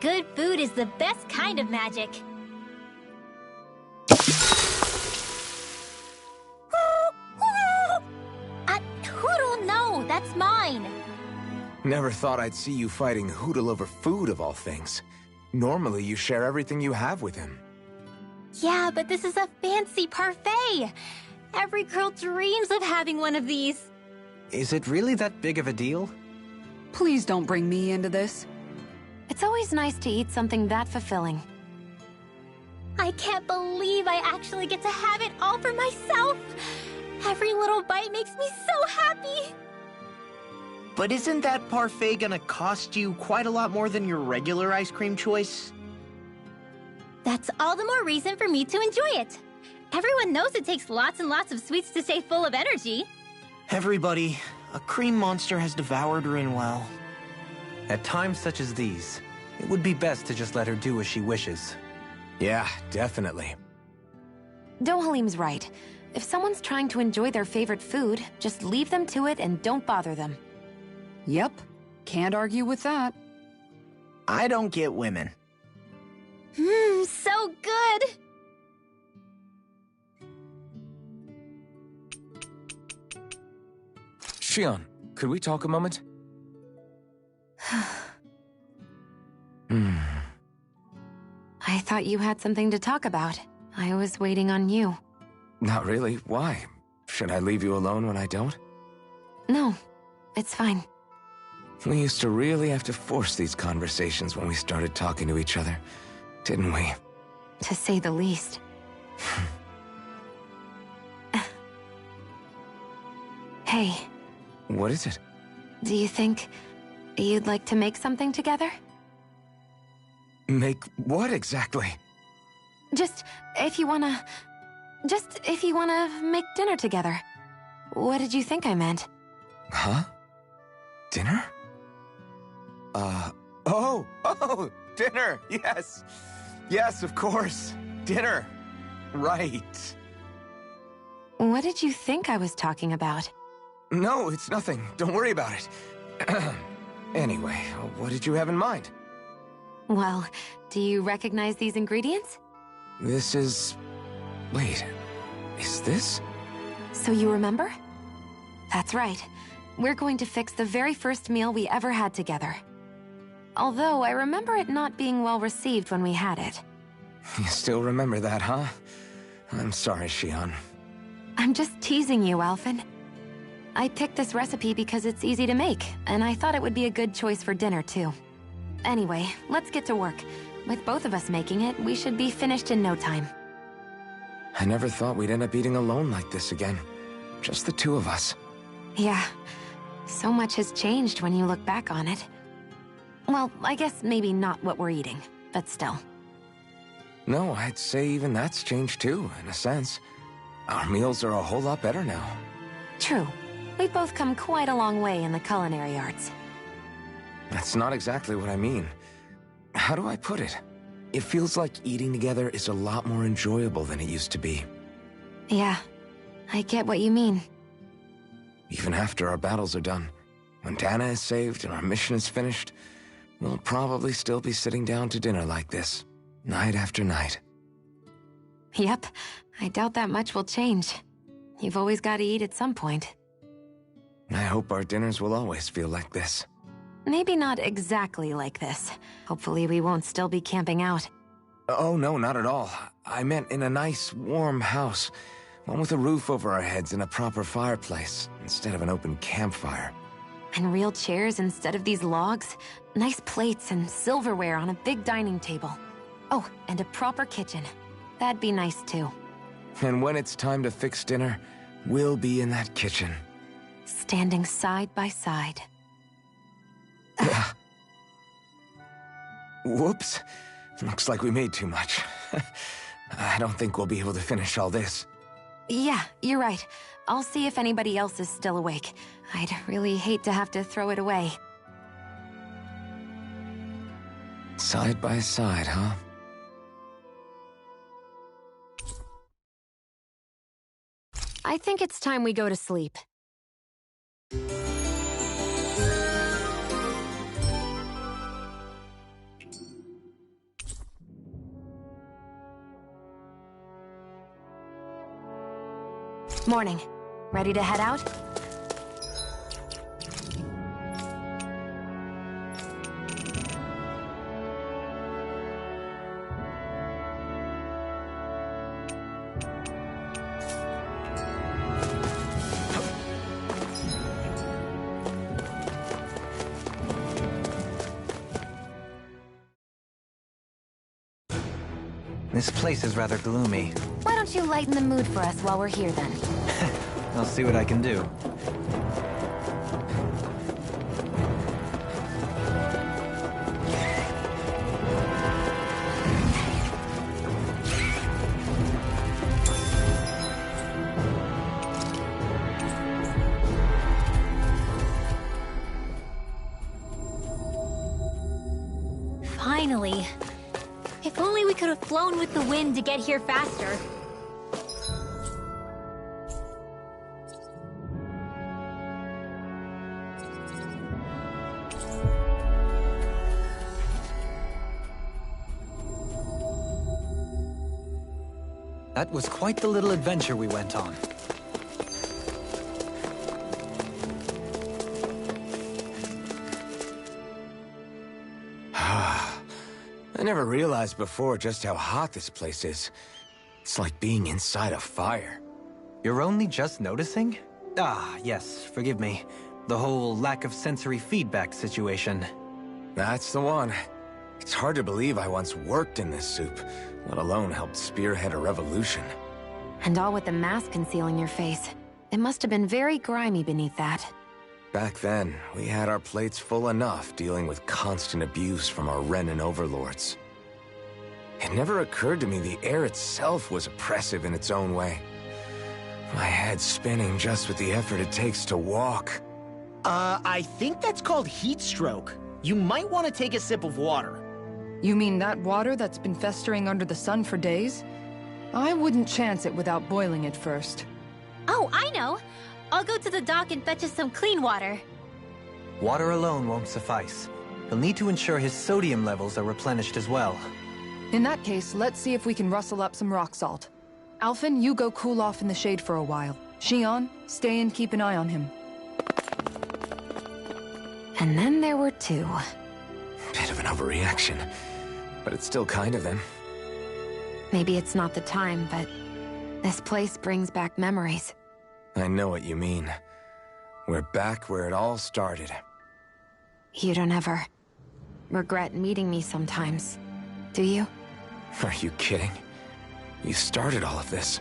Good food is the best kind of magic. Hootle, no, that's mine. Never thought I'd see you fighting Hootle over food of all things. Normally, you share everything you have with him. Yeah, but this is a fancy parfait. Every girl dreams of having one of these. Is it really that big of a deal? Please don't bring me into this. It's always nice to eat something that fulfilling. I can't believe I actually get to have it all for myself. Every little bite makes me so happy. But isn't that parfait gonna cost you quite a lot more than your regular ice cream choice? That's all the more reason for me to enjoy it. Everyone knows it takes lots and lots of sweets to stay full of energy. Everybody, a cream monster has devoured Rinwell. At times such as these, it would be best to just let her do as she wishes. Yeah, definitely. Dohalim's right. If someone's trying to enjoy their favorite food, just leave them to it and don't bother them. Yep, can't argue with that. I don't get women. So good! Shion, could we talk a moment? I thought you had something to talk about. I was waiting on you. Not really. Why? Should I leave you alone when I don't? No, it's fine. We used to really have to force these conversations when we started talking to each other, didn't we? To say the least. Hey. What is it? Do you think you'd like to make something together? Make what exactly? Just if you wanna make dinner together. What did you think I meant? Huh? Dinner? Oh, dinner, yes. Yes, of course. Dinner. Right. What did you think I was talking about? No, it's nothing. Don't worry about it. Anyway, what did you have in mind? Well, do you recognize these ingredients? This is... Wait, is this? So you remember? That's right. We're going to fix the very first meal we ever had together. Although I remember it not being well received when we had it. You still remember that, huh? I'm sorry, Shion. I'm just teasing you, Alphen. I picked this recipe because it's easy to make, and I thought it would be a good choice for dinner, too. Anyway, let's get to work. With both of us making it, we should be finished in no time. I never thought we'd end up eating alone like this again. Just the two of us. Yeah. So much has changed when you look back on it. Well, I guess maybe not what we're eating, but still. No, I'd say even that's changed too, in a sense. Our meals are a whole lot better now. True. We've both come quite a long way in the culinary arts. That's not exactly what I mean. How do I put it? It feels like eating together is a lot more enjoyable than it used to be. Yeah, I get what you mean. Even after our battles are done, when Dana is saved and our mission is finished, we'll probably still be sitting down to dinner like this, night after night. Yep, I doubt that much will change. You've always got to eat at some point. I hope our dinners will always feel like this. Maybe not exactly like this. Hopefully we won't still be camping out. Oh, no, not at all. I meant in a nice, warm house. One with a roof over our heads and a proper fireplace, instead of an open campfire. And real chairs instead of these logs. Nice plates and silverware on a big dining table. Oh, and a proper kitchen. That'd be nice too. And when it's time to fix dinner, we'll be in that kitchen. Standing side by side. Whoops. Looks like we made too much. I don't think we'll be able to finish all this. Yeah, you're right. I'll see if anybody else is still awake. I'd really hate to have to throw it away. Side by side, huh? I think it's time we go to sleep. Morning. Ready to head out? This place is rather gloomy. Why don't you lighten the mood for us while we're here, then? I'll see what I can do. Finally. If only we could have flown with the wind to get here faster. That was quite the little adventure we went on. I never realized before just how hot this place is. It's like being inside a fire. You're only just noticing? Ah, yes, forgive me. The whole lack of sensory feedback situation. That's the one. It's hard to believe I once worked in this soup, let alone helped spearhead a revolution. And all with the mask concealing your face. It must have been very grimy beneath that. Back then, we had our plates full enough dealing with constant abuse from our Renan overlords. It never occurred to me the air itself was oppressive in its own way. My head's spinning just with the effort it takes to walk. I think that's called heat stroke. You might want to take a sip of water. You mean that water that's been festering under the sun for days? I wouldn't chance it without boiling it first. Oh, I know! I'll go to the dock and fetch us some clean water. Water alone won't suffice. He'll need to ensure his sodium levels are replenished as well. In that case, let's see if we can rustle up some rock salt. Alphen, you go cool off in the shade for a while. Xion, stay and keep an eye on him. And then there were two. Bit of an overreaction, but it's still kind of them. Maybe it's not the time, but this place brings back memories. I know what you mean. We're back where it all started. You don't ever regret meeting me sometimes, do you? Are you kidding? You started all of this.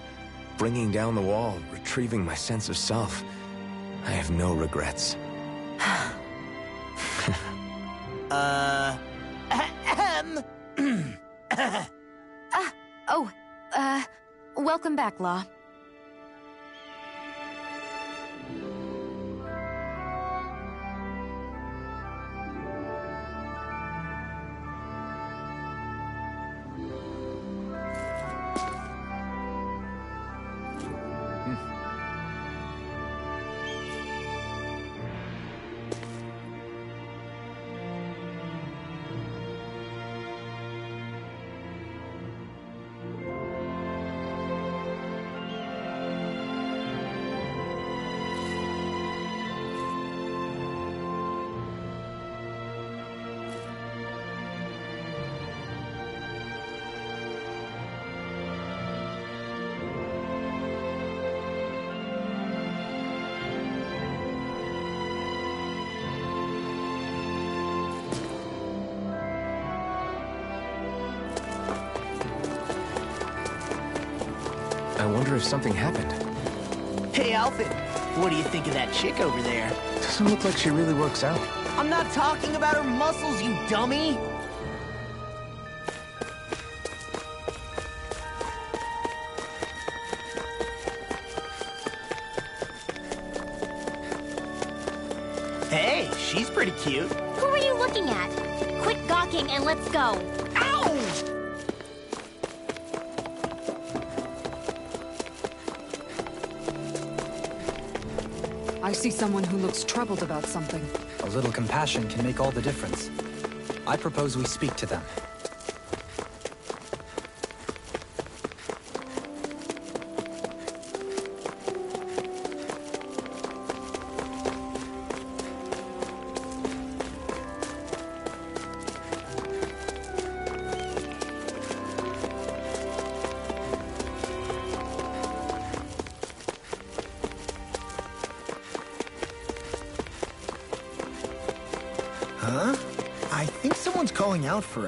Bringing down the wall, retrieving my sense of self. I have no regrets. Welcome back, Law. I wonder if something happened. Hey, Alphen, what do you think of that chick over there? Doesn't look like she really works out. I'm not talking about her muscles, you dummy! Hey, she's pretty cute. Who are you looking at? Quit gawking and let's go. Ow! I see someone who looks troubled about something. A little compassion can make all the difference. I propose we speak to them. Huh? I think someone's calling out for...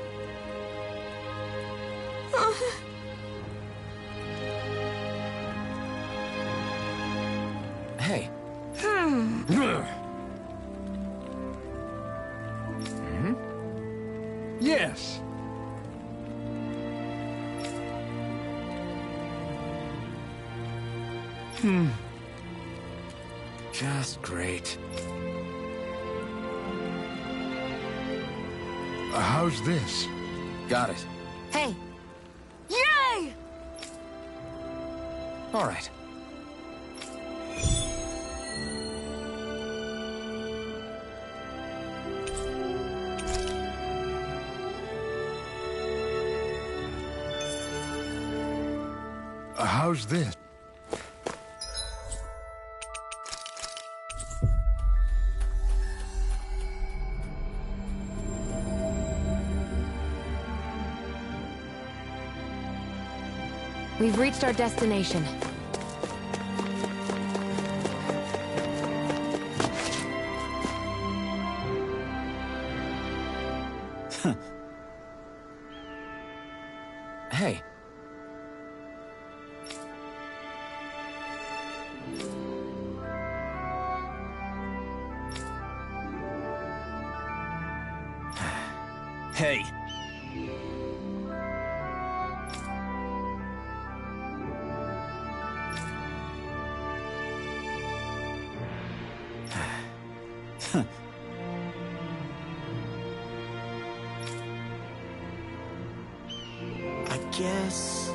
Hey. Yes. Just great. How's this? Got it. Hey! Yay! All right. How's this? We've reached our destination. Hey. Hey. I guess...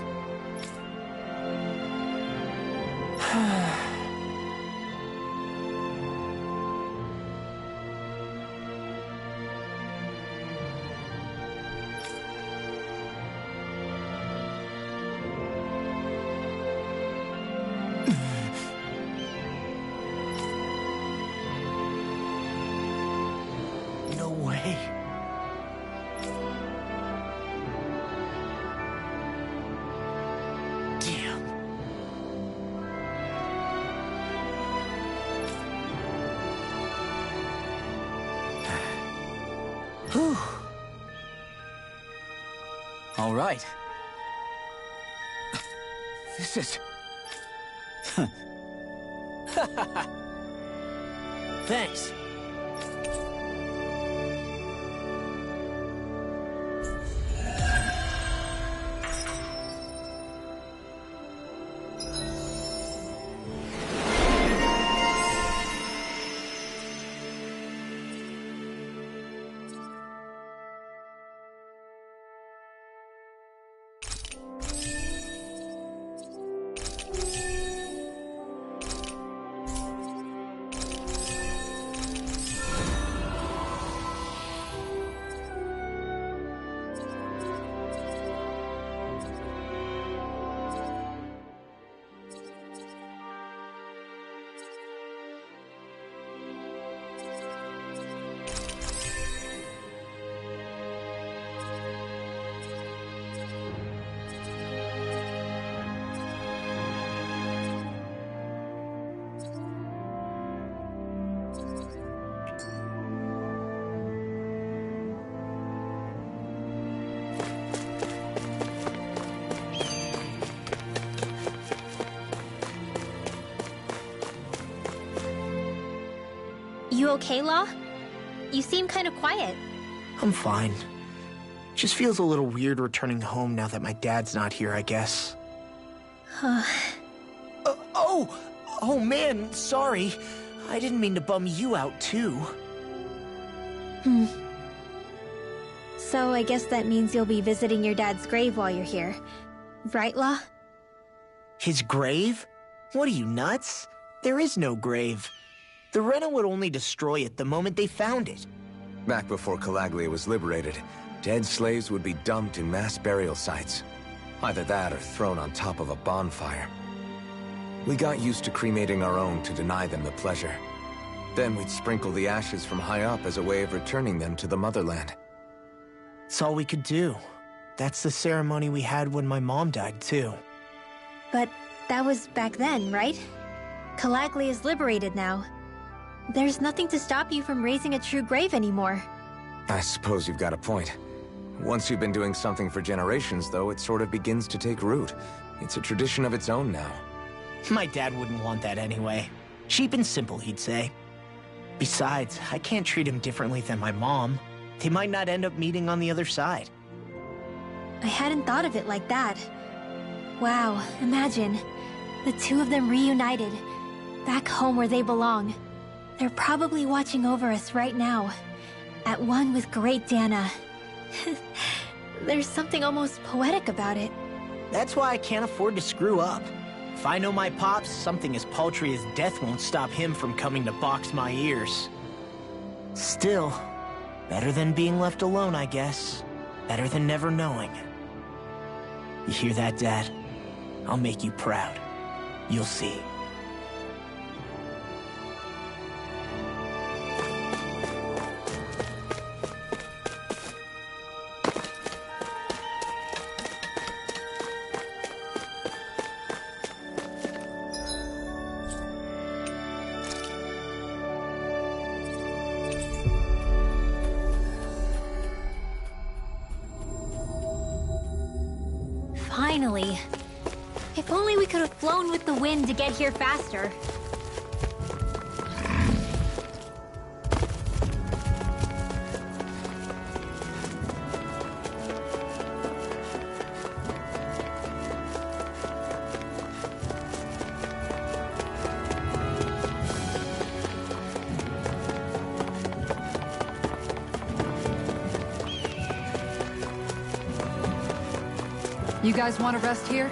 No way. Damn. Whew. All right. This is... Thanks. You okay, Law? You seem kind of quiet. I'm fine. Just feels a little weird returning home now that my dad's not here, I guess. Oh man, sorry. I didn't mean to bum you out, too. So I guess that means you'll be visiting your dad's grave while you're here. Right, Law? His grave? What are you, nuts? There is no grave. The Rena would only destroy it the moment they found it. Back before Calaglia was liberated, dead slaves would be dumped in mass burial sites. Either that or thrown on top of a bonfire. We got used to cremating our own to deny them the pleasure. Then we'd sprinkle the ashes from high up as a way of returning them to the motherland. It's all we could do. That's the ceremony we had when my mom died, too. But that was back then, right? Calaglia is liberated now. There's nothing to stop you from raising a true grave anymore. I suppose you've got a point. Once you've been doing something for generations, though, it sort of begins to take root. It's a tradition of its own now. My dad wouldn't want that anyway. Cheap and simple, he'd say. Besides, I can't treat him differently than my mom. They might not end up meeting on the other side. I hadn't thought of it like that. Wow, imagine. The two of them reunited. Back home where they belong. They're probably watching over us right now. At one with Great Dana. There's something almost poetic about it. That's why I can't afford to screw up. If I know my pops, something as paltry as death won't stop him from coming to box my ears. Still, better than being left alone, I guess. Better than never knowing. You hear that, Dad? I'll make you proud. You'll see. Finally. If only we could have flown with the wind to get here faster. You guys want to rest here?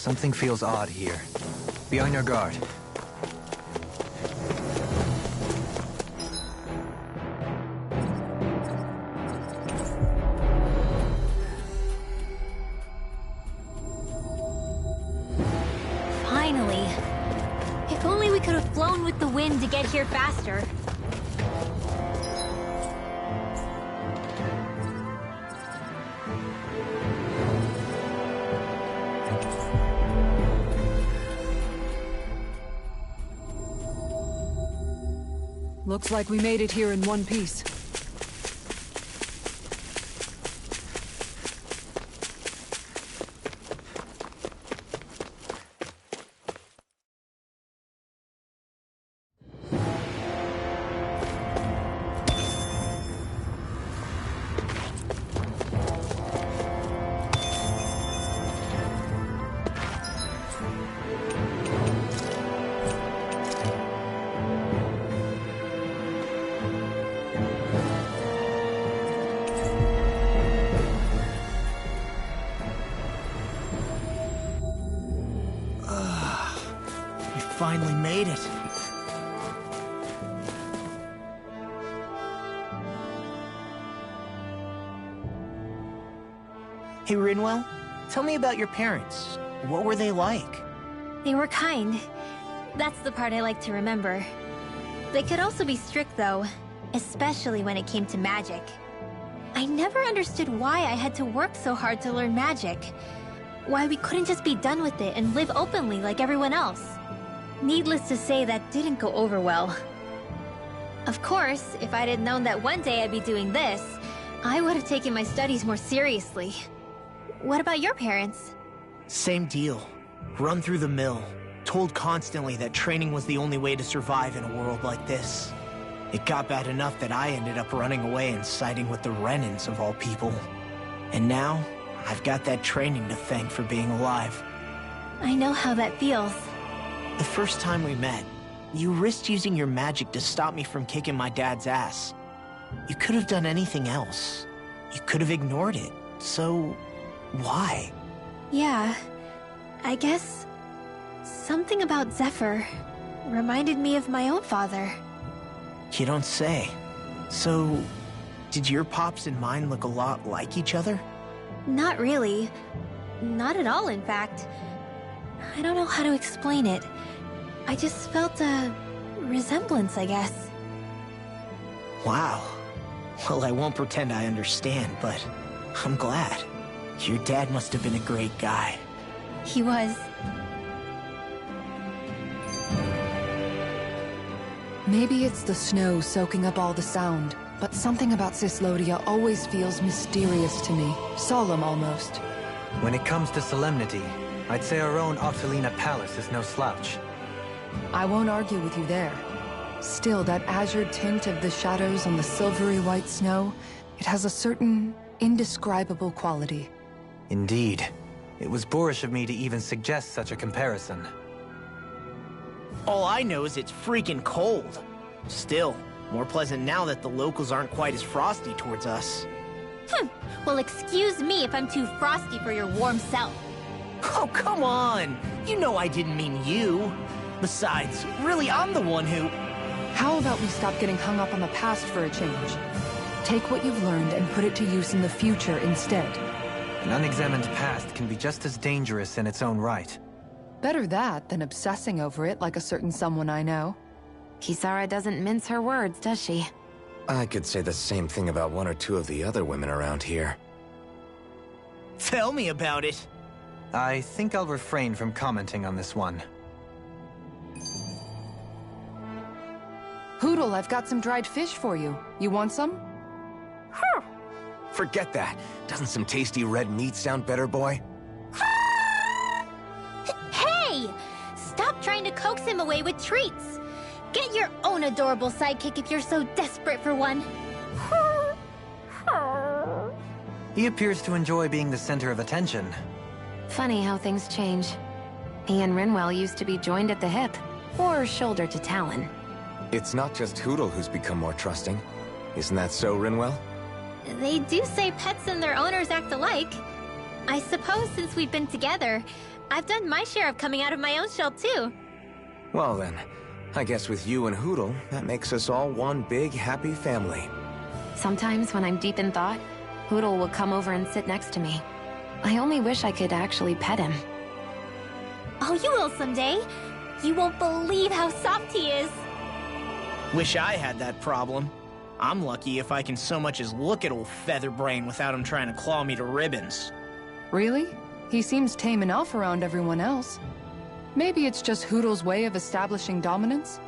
Something feels odd here. Be on your guard. Finally. If only we could have flown with the wind to get here faster. Looks like we made it here in one piece. Finally made it. Hey, Rinwell, tell me about your parents. What were they like? They were kind. That's the part I like to remember. They could also be strict, though, especially when it came to magic. I never understood why I had to work so hard to learn magic. Why we couldn't just be done with it and live openly like everyone else. Needless to say, that didn't go over well. Of course, if I'd known that one day I'd be doing this, I would have taken my studies more seriously. What about your parents? Same deal. Run through the mill. Told constantly that training was the only way to survive in a world like this. It got bad enough that I ended up running away and siding with the Renans of all people. And now, I've got that training to thank for being alive. I know how that feels. The first time we met, you risked using your magic to stop me from kicking my dad's ass. You could have done anything else. You could have ignored it. So, why? Yeah, I guess something about Zephyr reminded me of my own father. You don't say. So, did your pops and mine look a lot like each other? Not really. Not at all, in fact. I don't know how to explain it. I just felt a resemblance, I guess. Wow. Well, I won't pretend I understand, but I'm glad. Your dad must have been a great guy. He was. Maybe it's the snow soaking up all the sound, but something about Cyslodia always feels mysterious to me. Solemn, almost. When it comes to solemnity, I'd say our own Octolina Palace is no slouch. I won't argue with you there. Still, that azure tint of the shadows on the silvery white snow, it has a certain indescribable quality. Indeed. It was boorish of me to even suggest such a comparison. All I know is it's freaking cold. Still, more pleasant now that the locals aren't quite as frosty towards us. Well, excuse me if I'm too frosty for your warm self. Oh, come on! You know I didn't mean you. Besides, really, I'm the one who... How about we stop getting hung up on the past for a change? Take what you've learned and put it to use in the future instead. An unexamined past can be just as dangerous in its own right. Better that than obsessing over it like a certain someone I know. Kisara doesn't mince her words, does she? I could say the same thing about one or two of the other women around here. Tell me about it. I think I'll refrain from commenting on this one. Hootle, I've got some dried fish for you. You want some? Forget that. Doesn't some tasty red meat sound better, boy? Hey! Stop trying to coax him away with treats. Get your own adorable sidekick if you're so desperate for one. He appears to enjoy being the center of attention. Funny how things change. He and Rinwell used to be joined at the hip, or shoulder to talon. It's not just Hootle who's become more trusting. Isn't that so, Rinwell? They do say pets and their owners act alike. I suppose since we've been together, I've done my share of coming out of my own shell too. Well then, I guess with you and Hootle, that makes us all one big, happy family. Sometimes when I'm deep in thought, Hootle will come over and sit next to me. I only wish I could actually pet him. Oh, you will someday. You won't believe how soft he is. Wish I had that problem. I'm lucky if I can so much as look at old Featherbrain without him trying to claw me to ribbons. Really? He seems tame enough around everyone else. Maybe it's just Hootle's way of establishing dominance?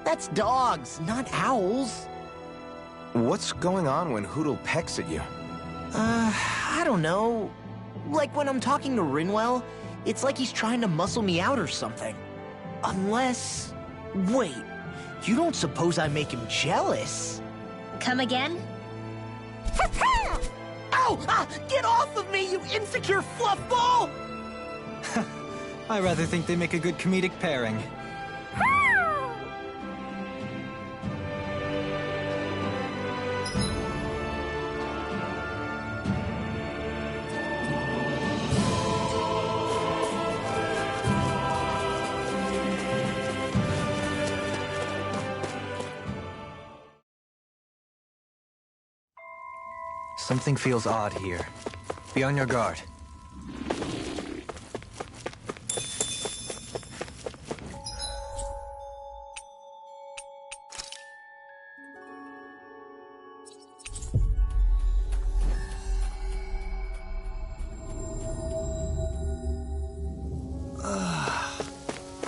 That's dogs, not owls. What's going on when Hootle pecks at you? I don't know. Like when I'm talking to Rinwell, it's like he's trying to muscle me out or something. Unless... Wait, you don't suppose I make him jealous? Come again? Ow! Get off of me, you insecure fluffball! I rather think they make a good comedic pairing. Something feels odd here. Be on your guard.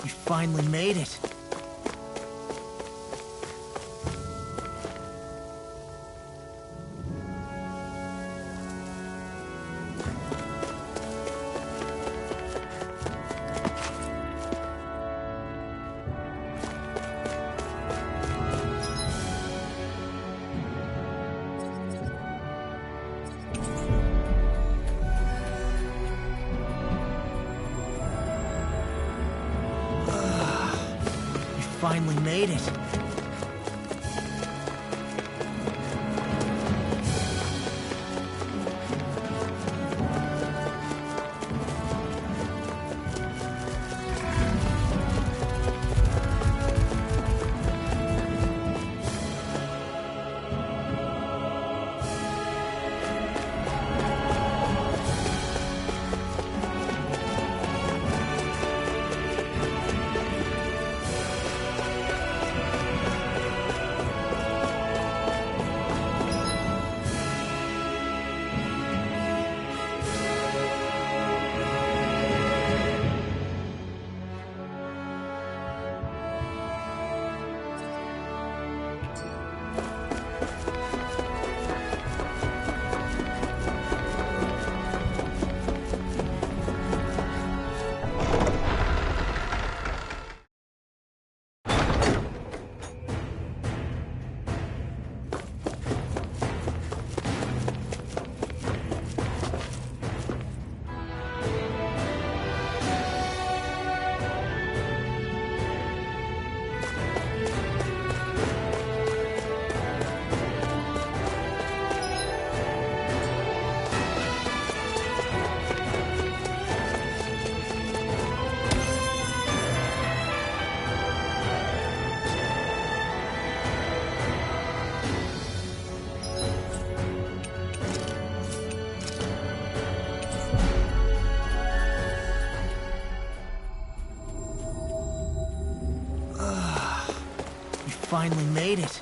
You finally made it. Finally made it. Finally made it.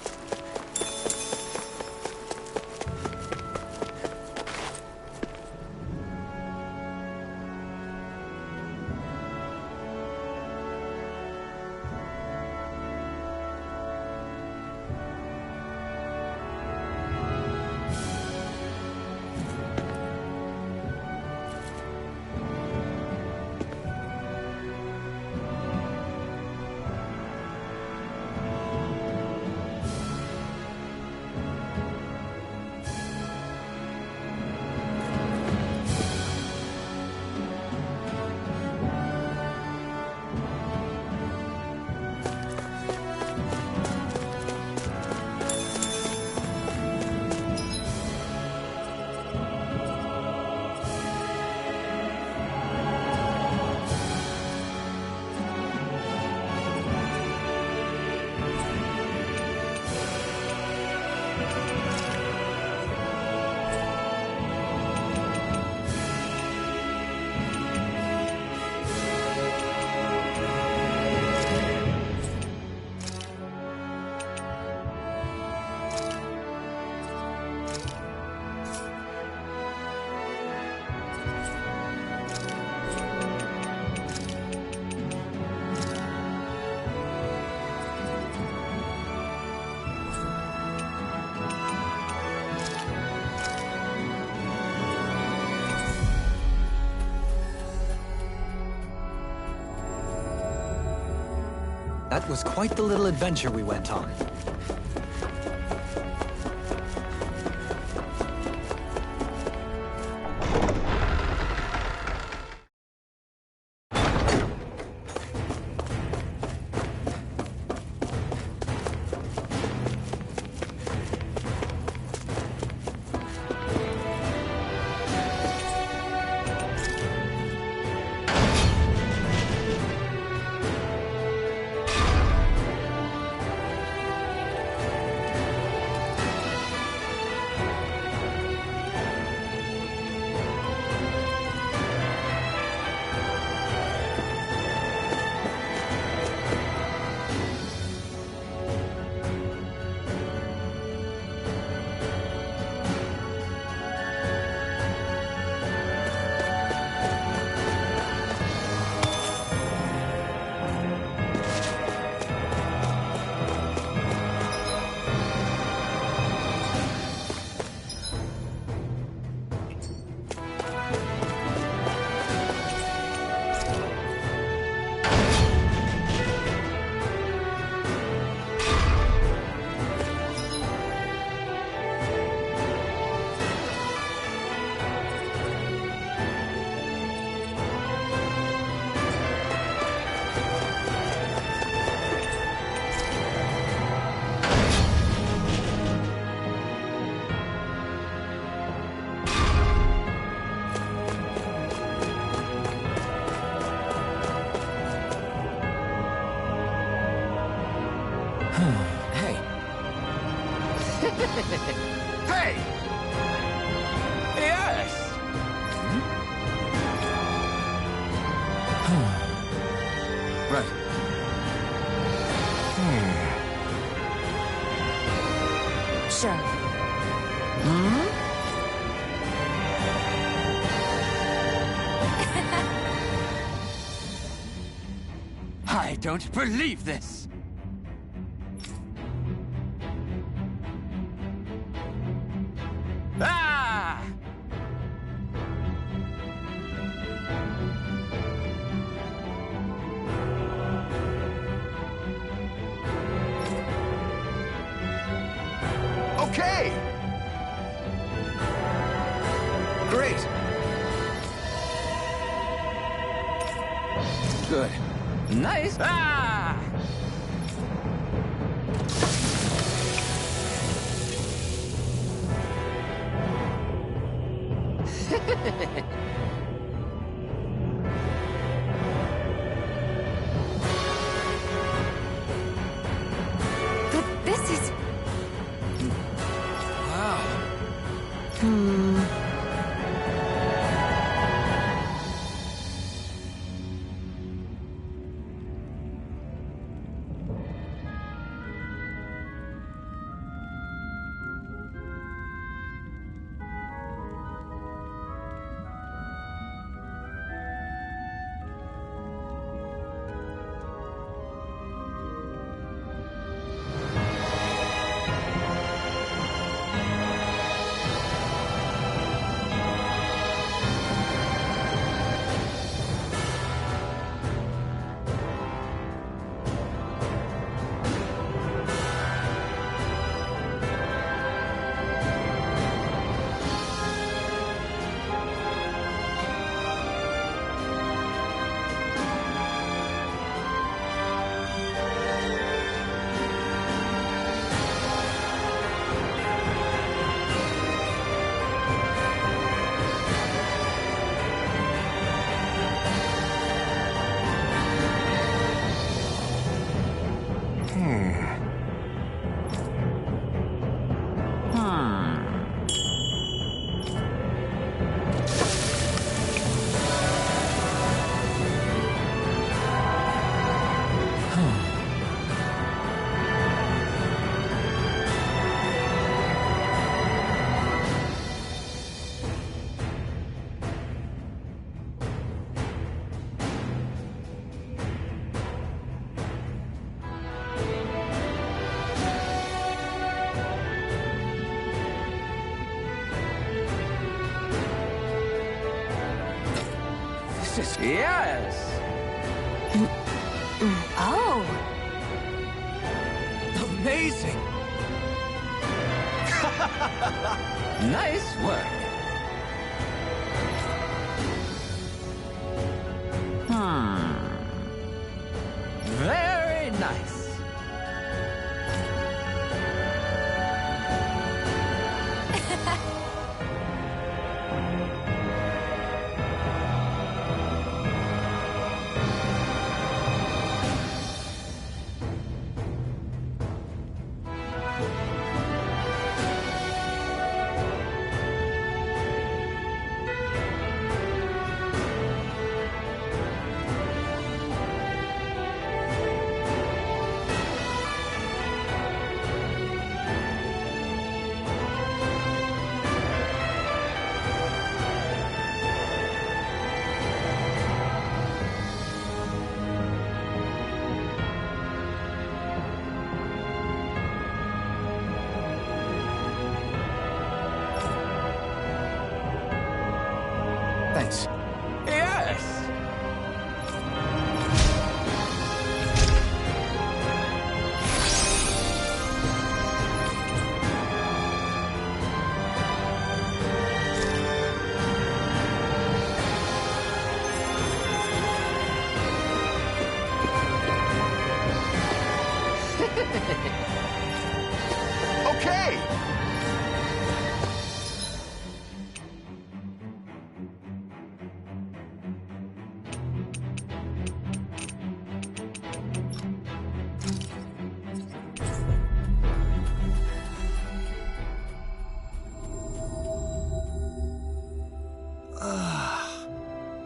That was quite the little adventure we went on. Hey! Yes! Right. Sure. I don't believe this! Ah! Okay! Great! Good. Nice! Ah! But this is... Wow. Yes! Oh! Amazing! Nice work! Very nice!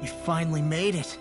You finally made it.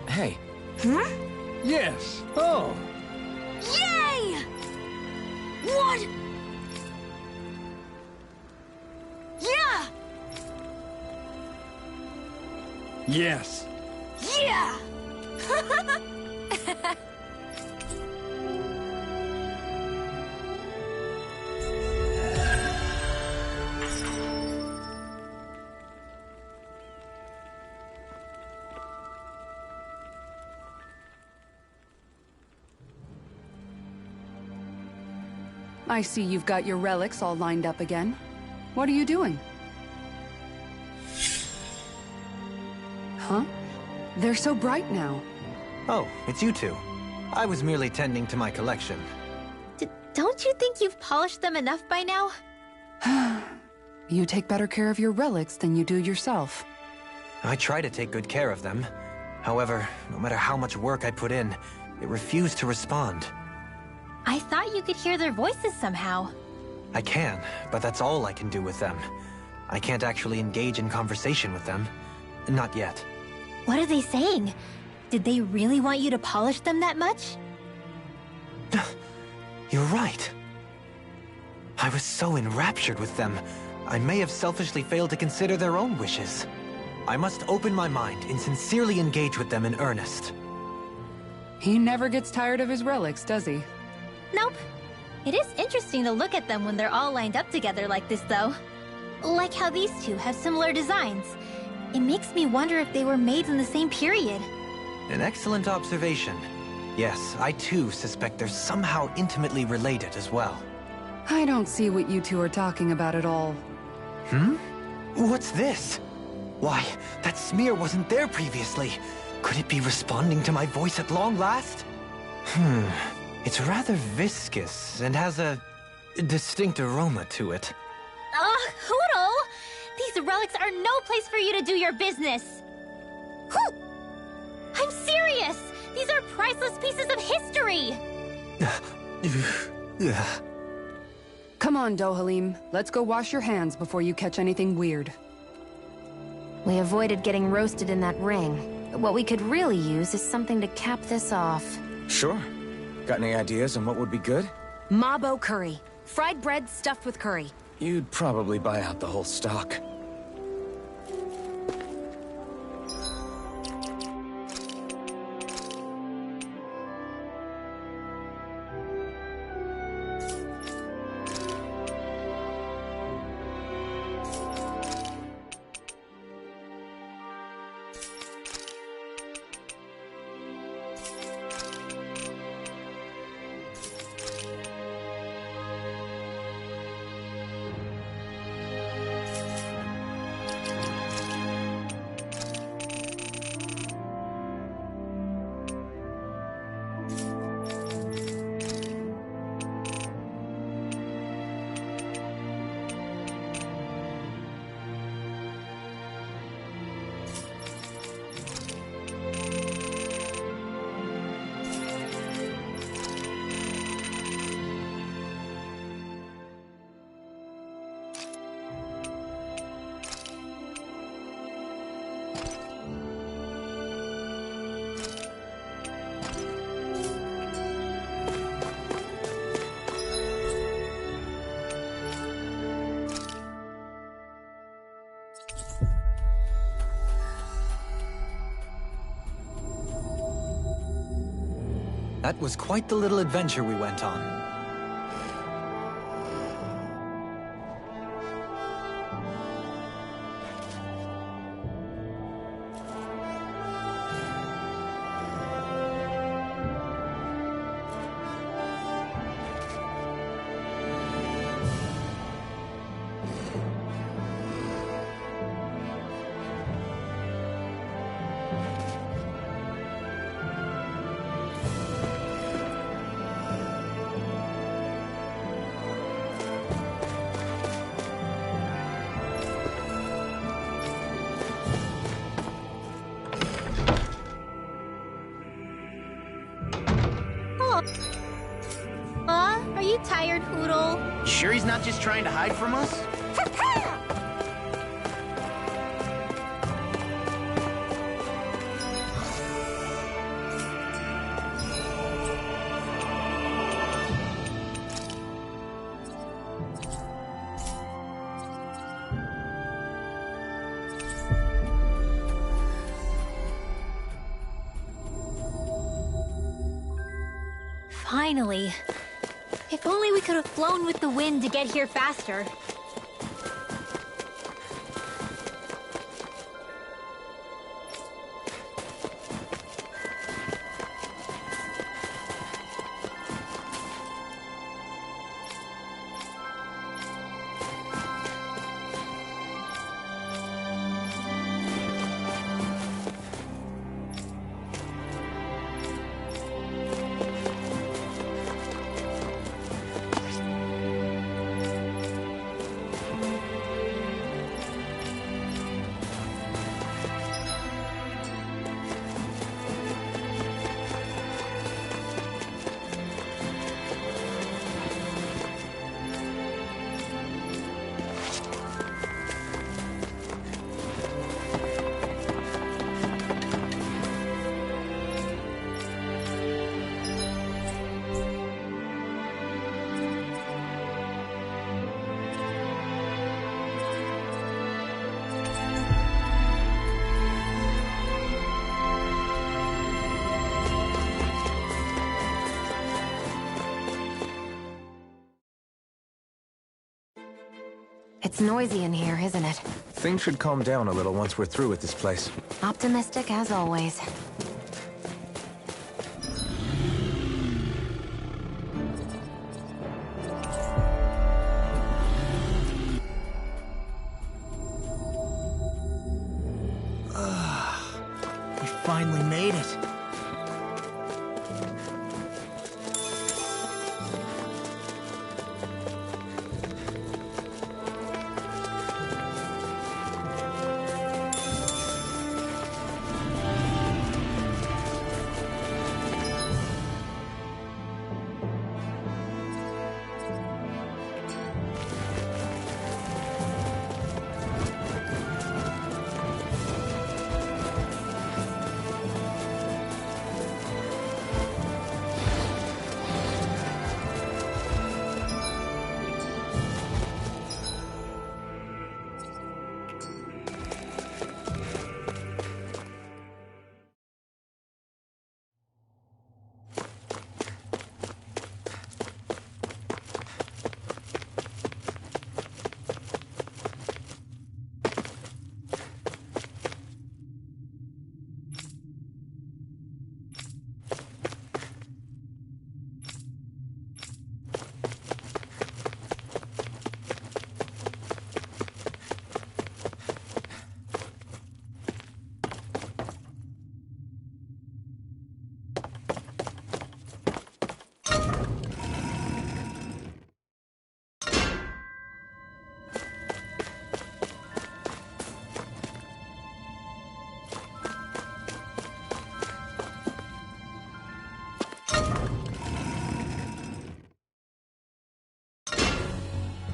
Hey. Huh? Yes. Oh. Yay! What? Yeah! Yes. Yeah! I see you've got your relics all lined up again. What are you doing? Huh? They're so bright now. Oh, it's you two. I was merely tending to my collection. Don't you think you've polished them enough by now? You take better care of your relics than you do yourself. I try to take good care of them. However, no matter how much work I put in, they refuse to respond. I thought you could hear their voices somehow. I can, but that's all I can do with them. I can't actually engage in conversation with them. Not yet. What are they saying? Did they really want you to polish them that much? You're right. I was so enraptured with them, I may have selfishly failed to consider their own wishes. I must open my mind and sincerely engage with them in earnest. He never gets tired of his relics, does he? Nope. It is interesting to look at them when they're all lined up together like this, though. Like how these two have similar designs. It makes me wonder if they were made in the same period. An excellent observation. Yes, I too suspect they're somehow intimately related as well. I don't see what you two are talking about at all. Hmm? What's this? Why, that smear wasn't there previously. Could it be responding to my voice at long last? It's rather viscous and has a distinct aroma to it. Hootle! These relics are no place for you to do your business! Whew! I'm serious! These are priceless pieces of history! Come on, Dohalim. Let's go wash your hands before you catch anything weird. We avoided getting roasted in that ring, but what we could really use is something to cap this off. Sure. Got any ideas on what would be good? Mabo curry. Fried bread stuffed with curry. You'd probably buy out the whole stock. That was quite the little adventure we went on. Are you tired, Poodle? You sure he's not just trying to hide from us? Finally. If only we could have flown with the wind to get here faster. It's noisy in here, isn't it? Things should calm down a little once we're through with this place. Optimistic as always. We finally made it.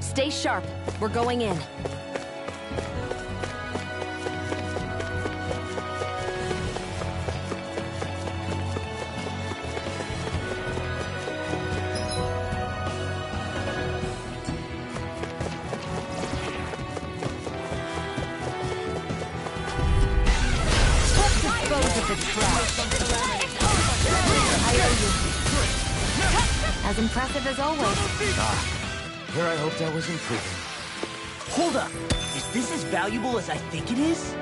Stay sharp. We're going in. Let's dispose of the trash. I owe you. As impressive as always. Here I hoped I was improving. Hold up! Is this as valuable as I think it is?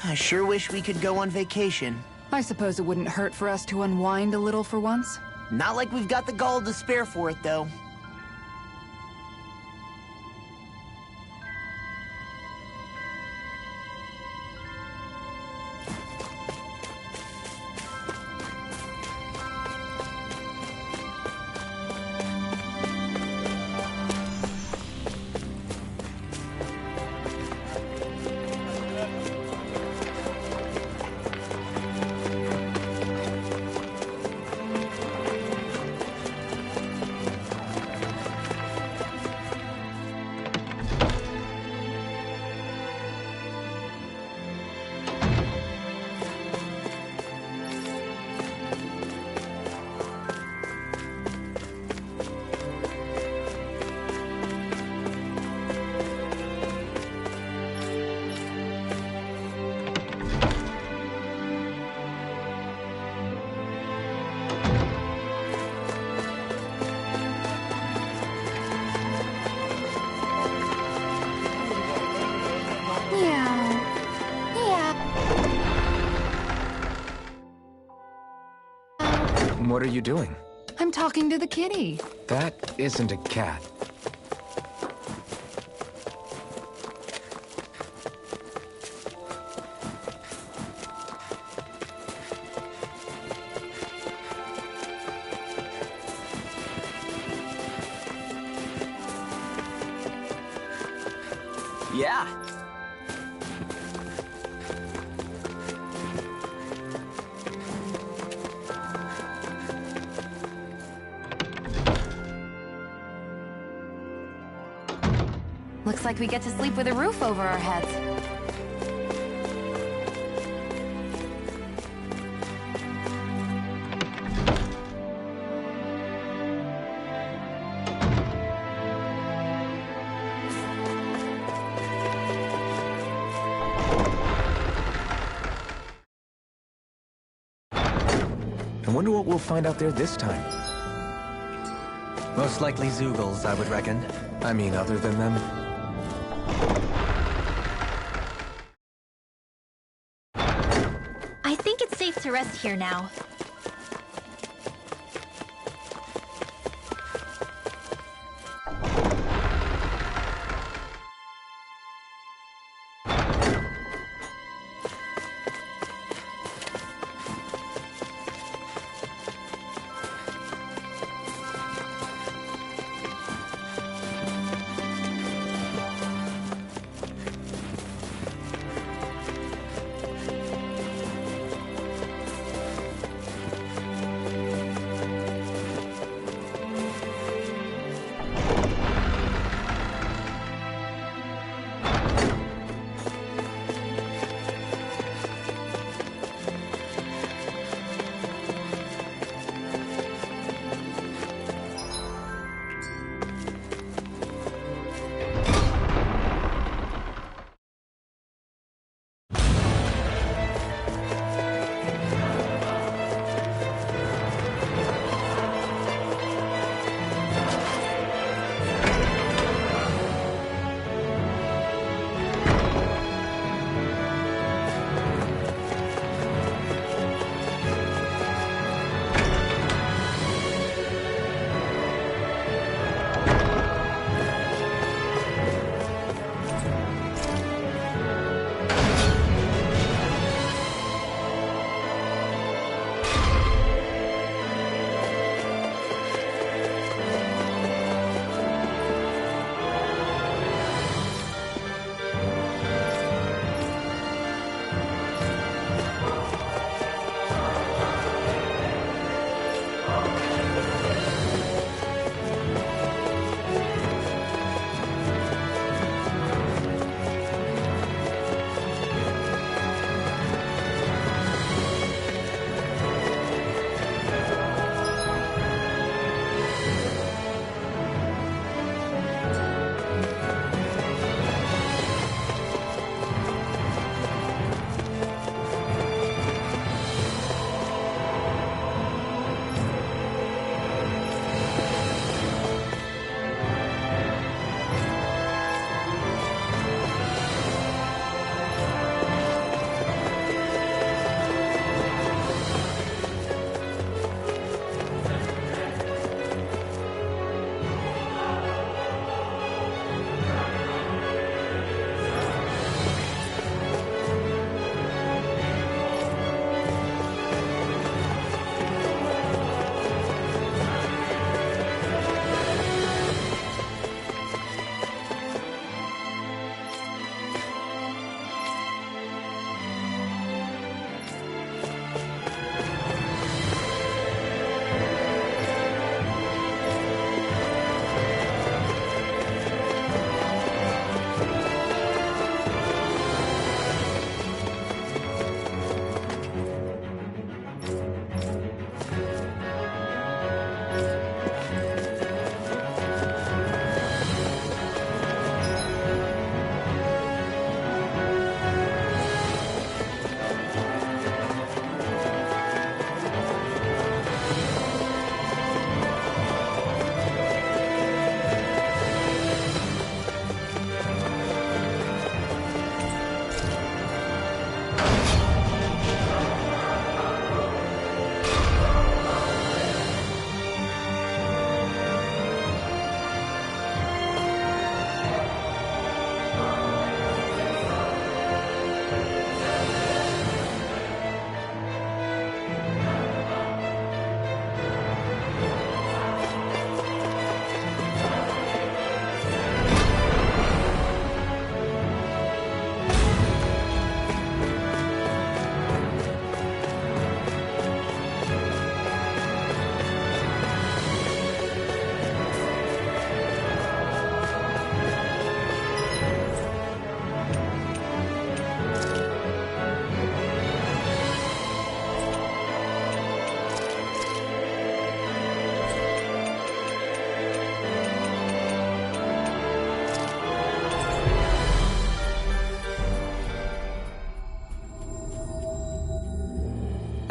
I sure wish we could go on vacation. I suppose it wouldn't hurt for us to unwind a little for once. Not like we've got the gall to spare for it, though. What are you doing? I'm talking to the kitty. That isn't a cat. Yeah. Looks like we get to sleep with a roof over our heads. I wonder what we'll find out there this time. Most likely Zeugles, I would reckon. I mean, other than them. I think it's safe to rest here now.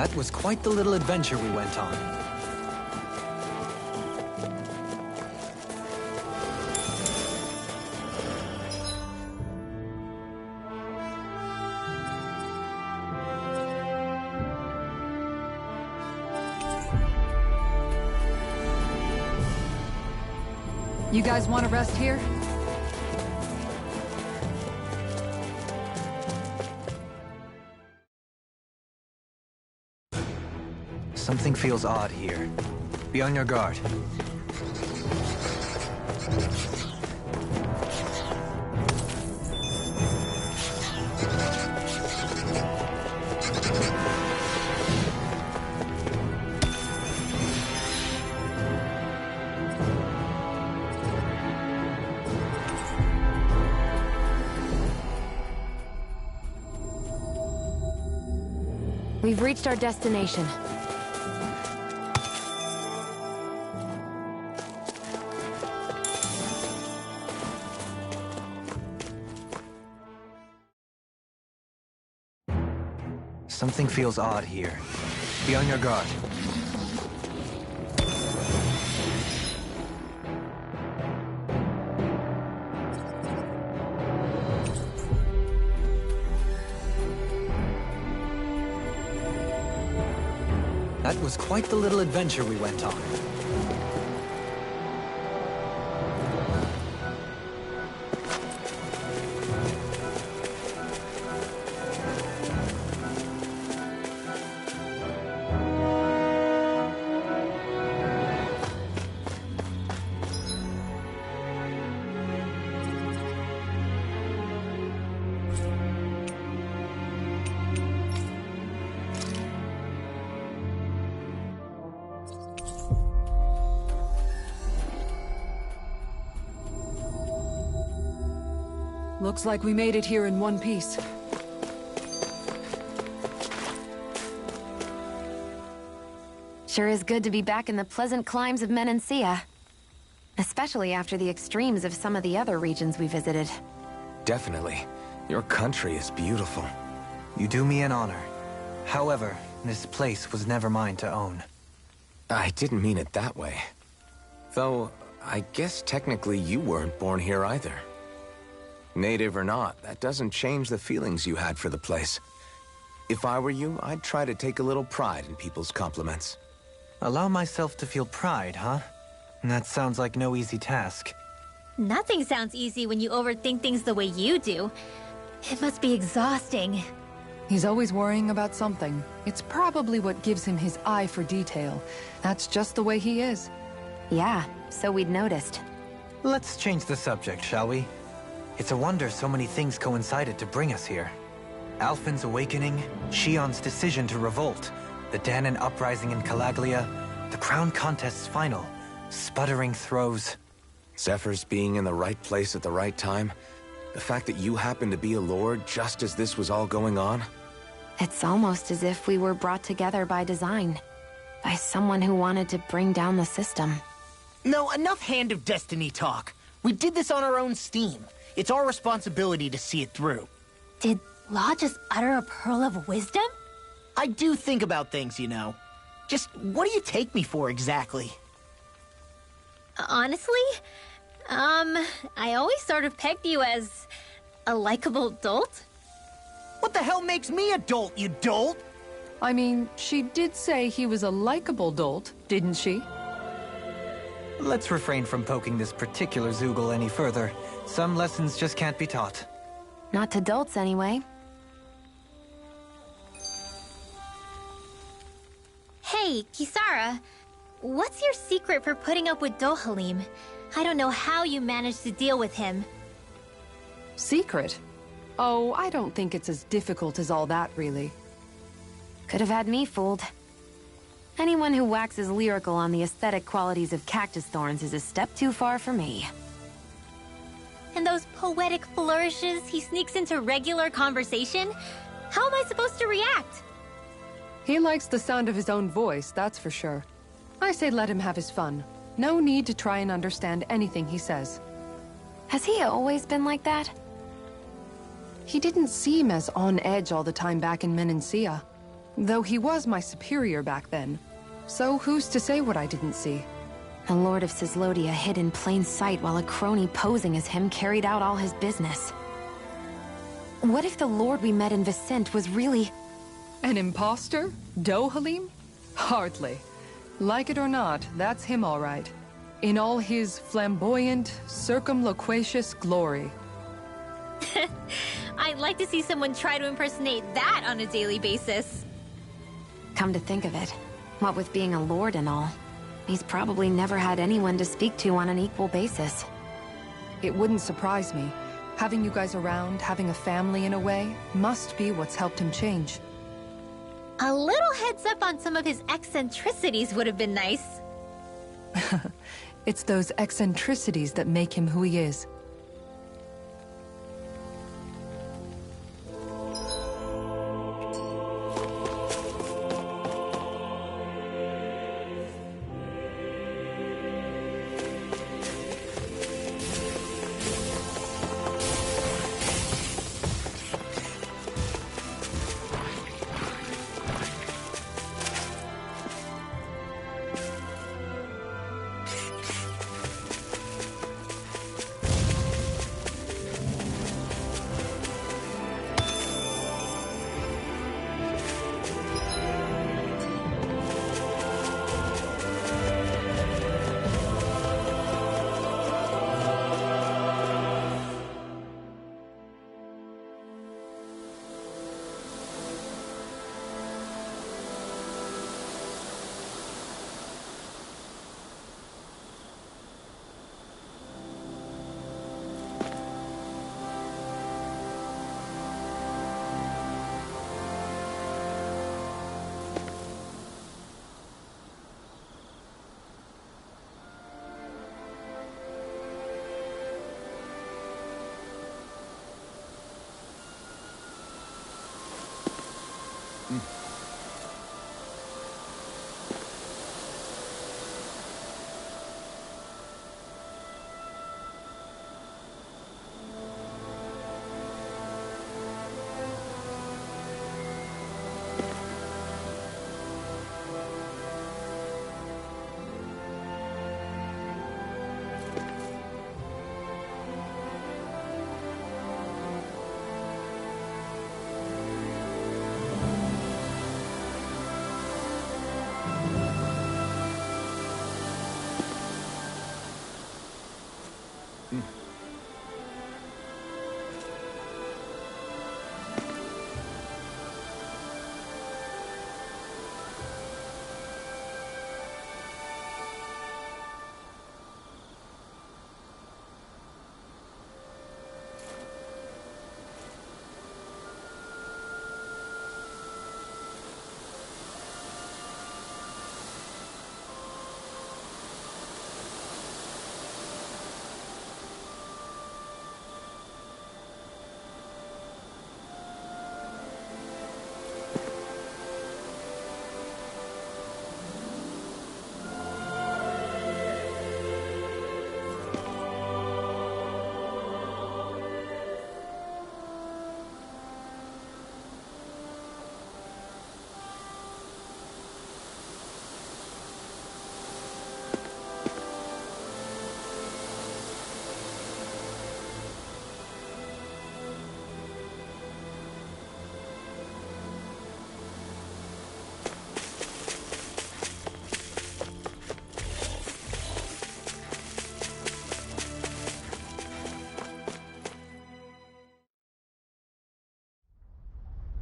That was quite the little adventure we went on. You guys want to rest here? Something feels odd here. Be on your guard. We've reached our destination. Something feels odd here. Be on your guard. That was quite the little adventure we went on. Looks like we made it here in one piece. Sure is good to be back in the pleasant climes of Menancia. Especially after the extremes of some of the other regions we visited. Definitely. Your country is beautiful. You do me an honor. However, this place was never mine to own. I didn't mean it that way. Though, I guess technically you weren't born here either. Native or not, that doesn't change the feelings you had for the place. If I were you, I'd try to take a little pride in people's compliments. Allow myself to feel pride, huh? That sounds like no easy task. Nothing sounds easy when you overthink things the way you do. It must be exhausting. He's always worrying about something. It's probably what gives him his eye for detail. That's just the way he is. Yeah, so we'd noticed. Let's change the subject, shall we? It's a wonder so many things coincided to bring us here. Alphen's awakening, Shion's decision to revolt, the Dahnan uprising in Calaglia, the crown contest's final, sputtering throws. Zephyr's being in the right place at the right time, the fact that you happened to be a lord just as this was all going on. It's almost as if we were brought together by design. By someone who wanted to bring down the system. No, enough Hand of Destiny talk. We did this on our own steam. It's our responsibility to see it through. Did Law just utter a pearl of wisdom? I do think about things, you know. Just what do you take me for exactly? Honestly, I always sort of pegged you as a likable dolt. What the hell makes me a dolt, you dolt? I mean, she did say he was a likable dolt, didn't she? Let's refrain from poking this particular Zoogle any further. Some lessons just can't be taught. Not to dolts, anyway. Hey, Kisara, what's your secret for putting up with Dohalim? I don't know how you managed to deal with him. Secret? Oh, I don't think it's as difficult as all that, really. Could have had me fooled. Anyone who waxes lyrical on the aesthetic qualities of cactus thorns is a step too far for me. And those poetic flourishes he sneaks into regular conversation? How am I supposed to react? He likes the sound of his own voice, that's for sure. I say let him have his fun. No need to try and understand anything he says. Has he always been like that? He didn't seem as on edge all the time back in Menancia. Though he was my superior back then. So who's to say what I didn't see? The Lord of Cislodia hid in plain sight while a crony posing as him carried out all his business. What if the Lord we met in Vicente was really... An imposter? Dohalim? Hardly. Like it or not, that's him all right. In all his flamboyant, circumloquacious glory. I'd like to see someone try to impersonate that on a daily basis. Come to think of it, what with being a lord and all, he's probably never had anyone to speak to on an equal basis. It wouldn't surprise me. Having you guys around, having a family in a way, must be what's helped him change. A little heads up on some of his eccentricities would have been nice. It's those eccentricities that make him who he is.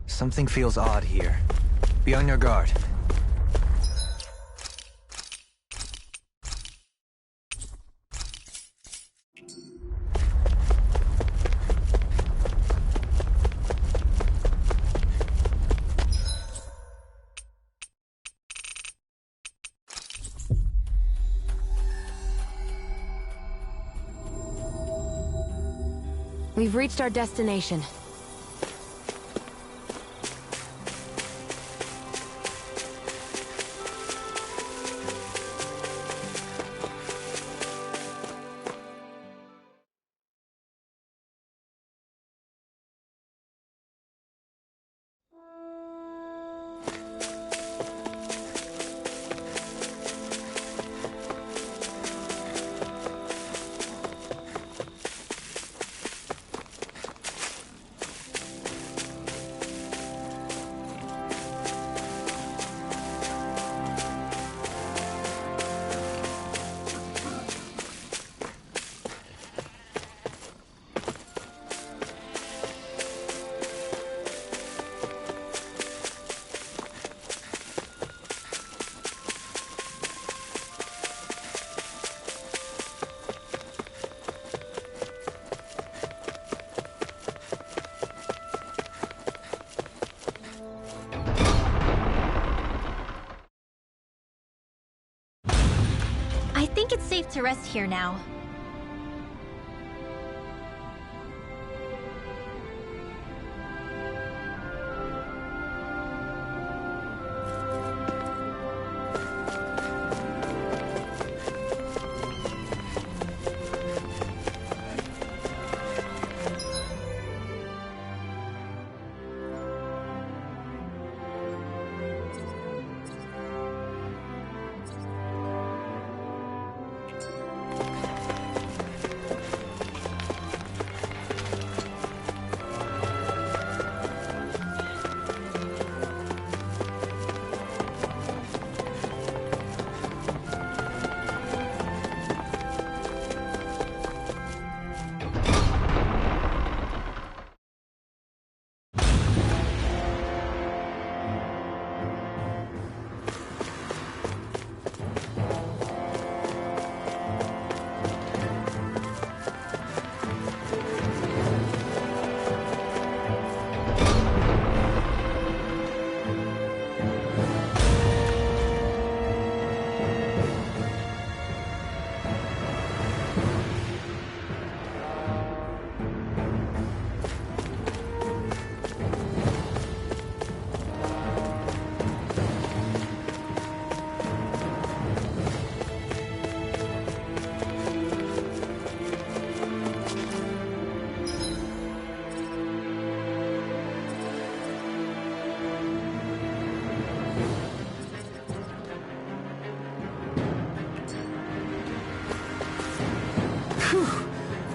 Something feels odd here. Be on your guard. We've reached our destination. get to rest here now.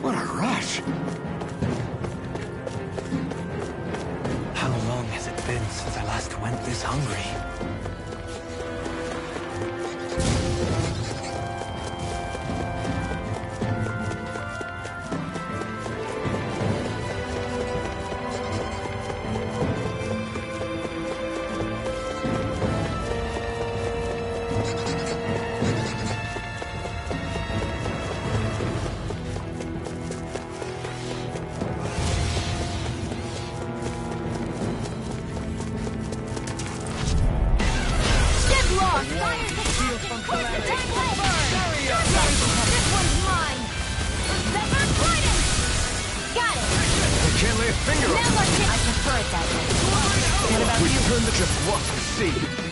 What a rush! How long has it been since I last went this hungry?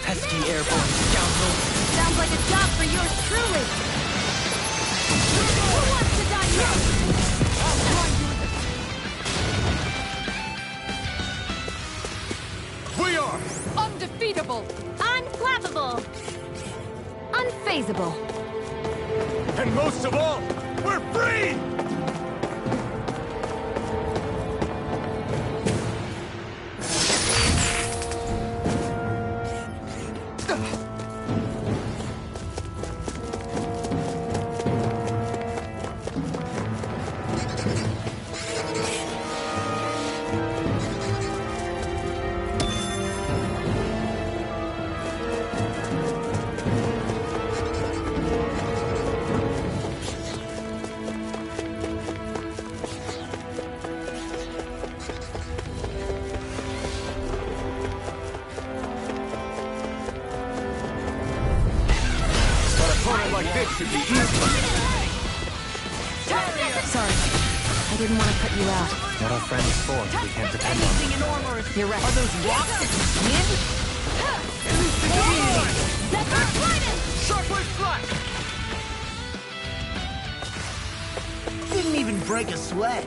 Pesky airborne scoundrel. Sounds like a job for yours truly. Who wants to die next? We are undefeatable, unflappable, unfazable, and most of all, we're free! Sorry, I didn't want to put you out. What our friends for if we can't depend on them. You're right. Are those rocks that you swim? Shockwave flash! Didn't even break a sweat.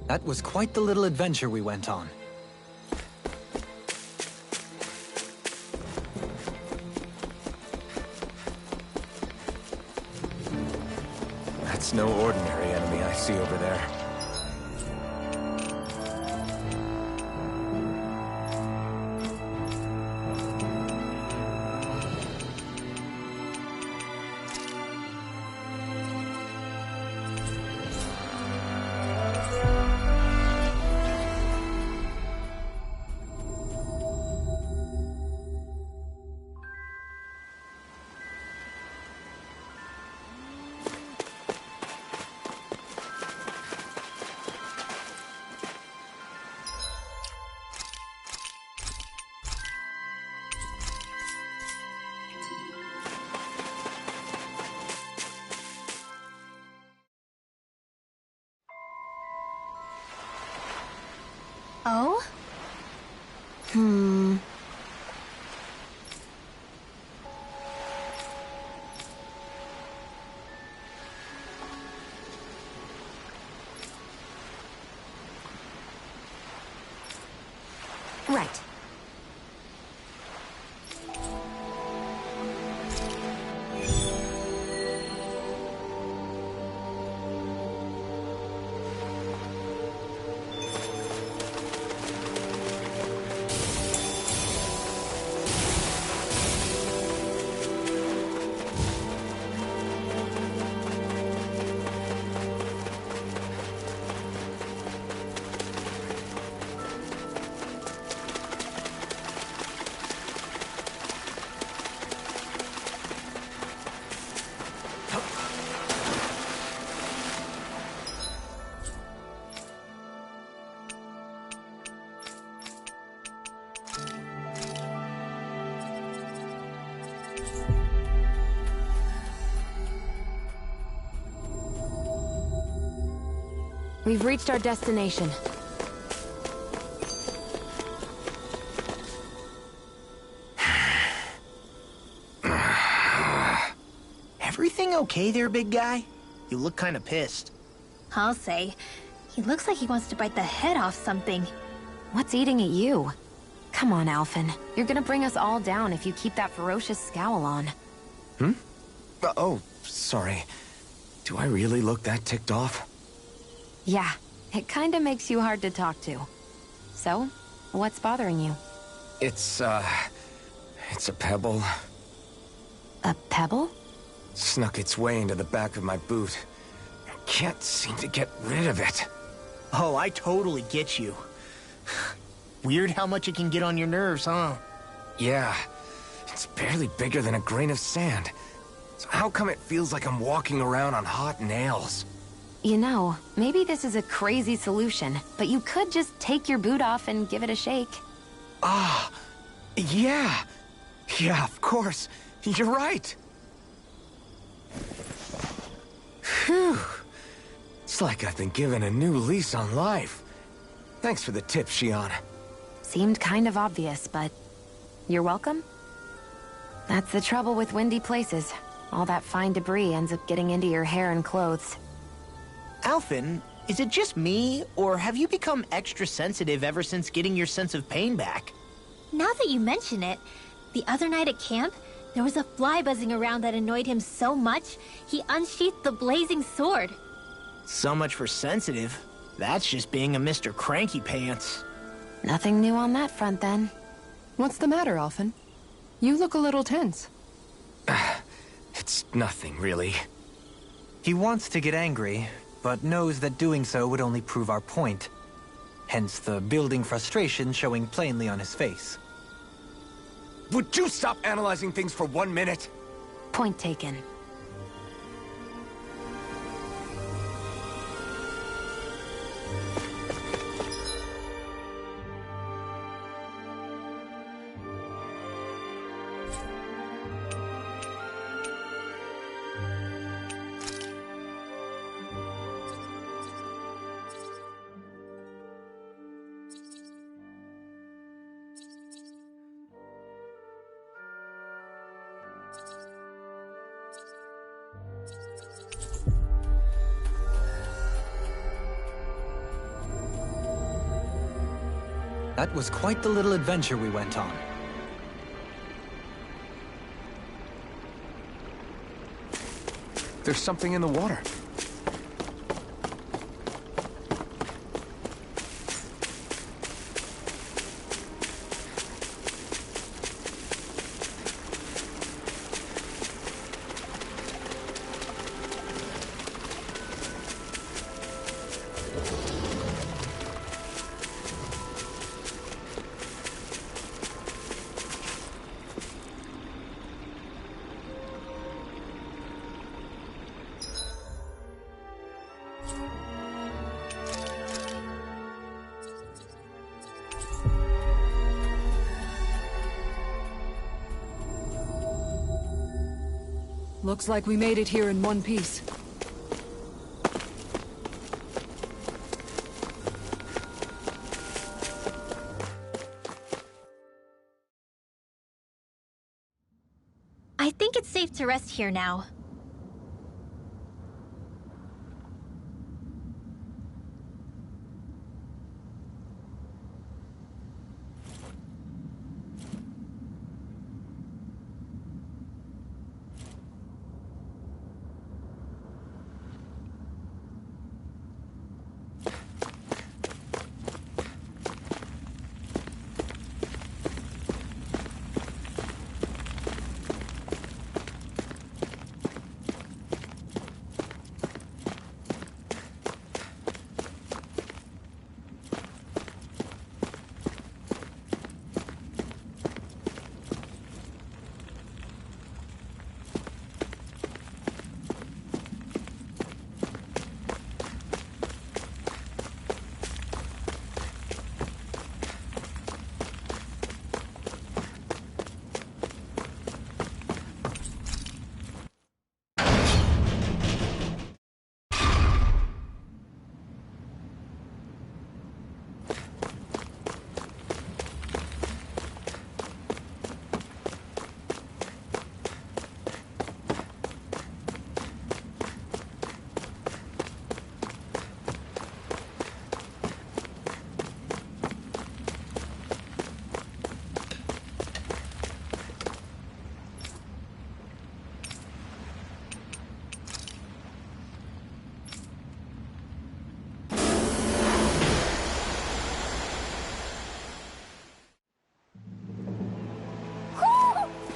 That was quite the little adventure we went on. That's no ordinary enemy I see over there. Oh? Right. We've reached our destination. Everything okay there, big guy? You look kinda pissed. I'll say. He looks like he wants to bite the head off something. What's eating at you? Come on, Alphen. You're gonna bring us all down if you keep that ferocious scowl on. Oh, sorry. Do I really look that ticked off? Yeah, it kinda makes you hard to talk to. So, what's bothering you? It's a pebble. A pebble? Snuck its way into the back of my boot. I can't seem to get rid of it. Oh, I totally get you. Weird how much it can get on your nerves, huh? Yeah, it's barely bigger than a grain of sand. So how come it feels like I'm walking around on hot nails? You know, maybe this is a crazy solution, but you could just take your boot off and give it a shake. Ah, yeah. Yeah, of course. You're right. Phew. It's like I've been given a new lease on life. Thanks for the tip, Shion. Seemed kind of obvious, but you're welcome? That's the trouble with windy places. All that fine debris ends up getting into your hair and clothes. Alphen, is it just me, or have you become extra sensitive ever since getting your sense of pain back? Now that you mention it, the other night at camp, there was a fly buzzing around that annoyed him so much, he unsheathed the blazing sword. So much for sensitive. That's just being a Mr. Cranky Pants. Nothing new on that front, then. What's the matter, Alphen? You look a little tense. It's nothing, really. He wants to get angry, but knows that doing so would only prove our point. Hence the building frustration showing plainly on his face. Would you stop analyzing things for 1 minute? Point taken. That was quite the little adventure we went on. There's something in the water. Looks like we made it here in one piece. I think it's safe to rest here now.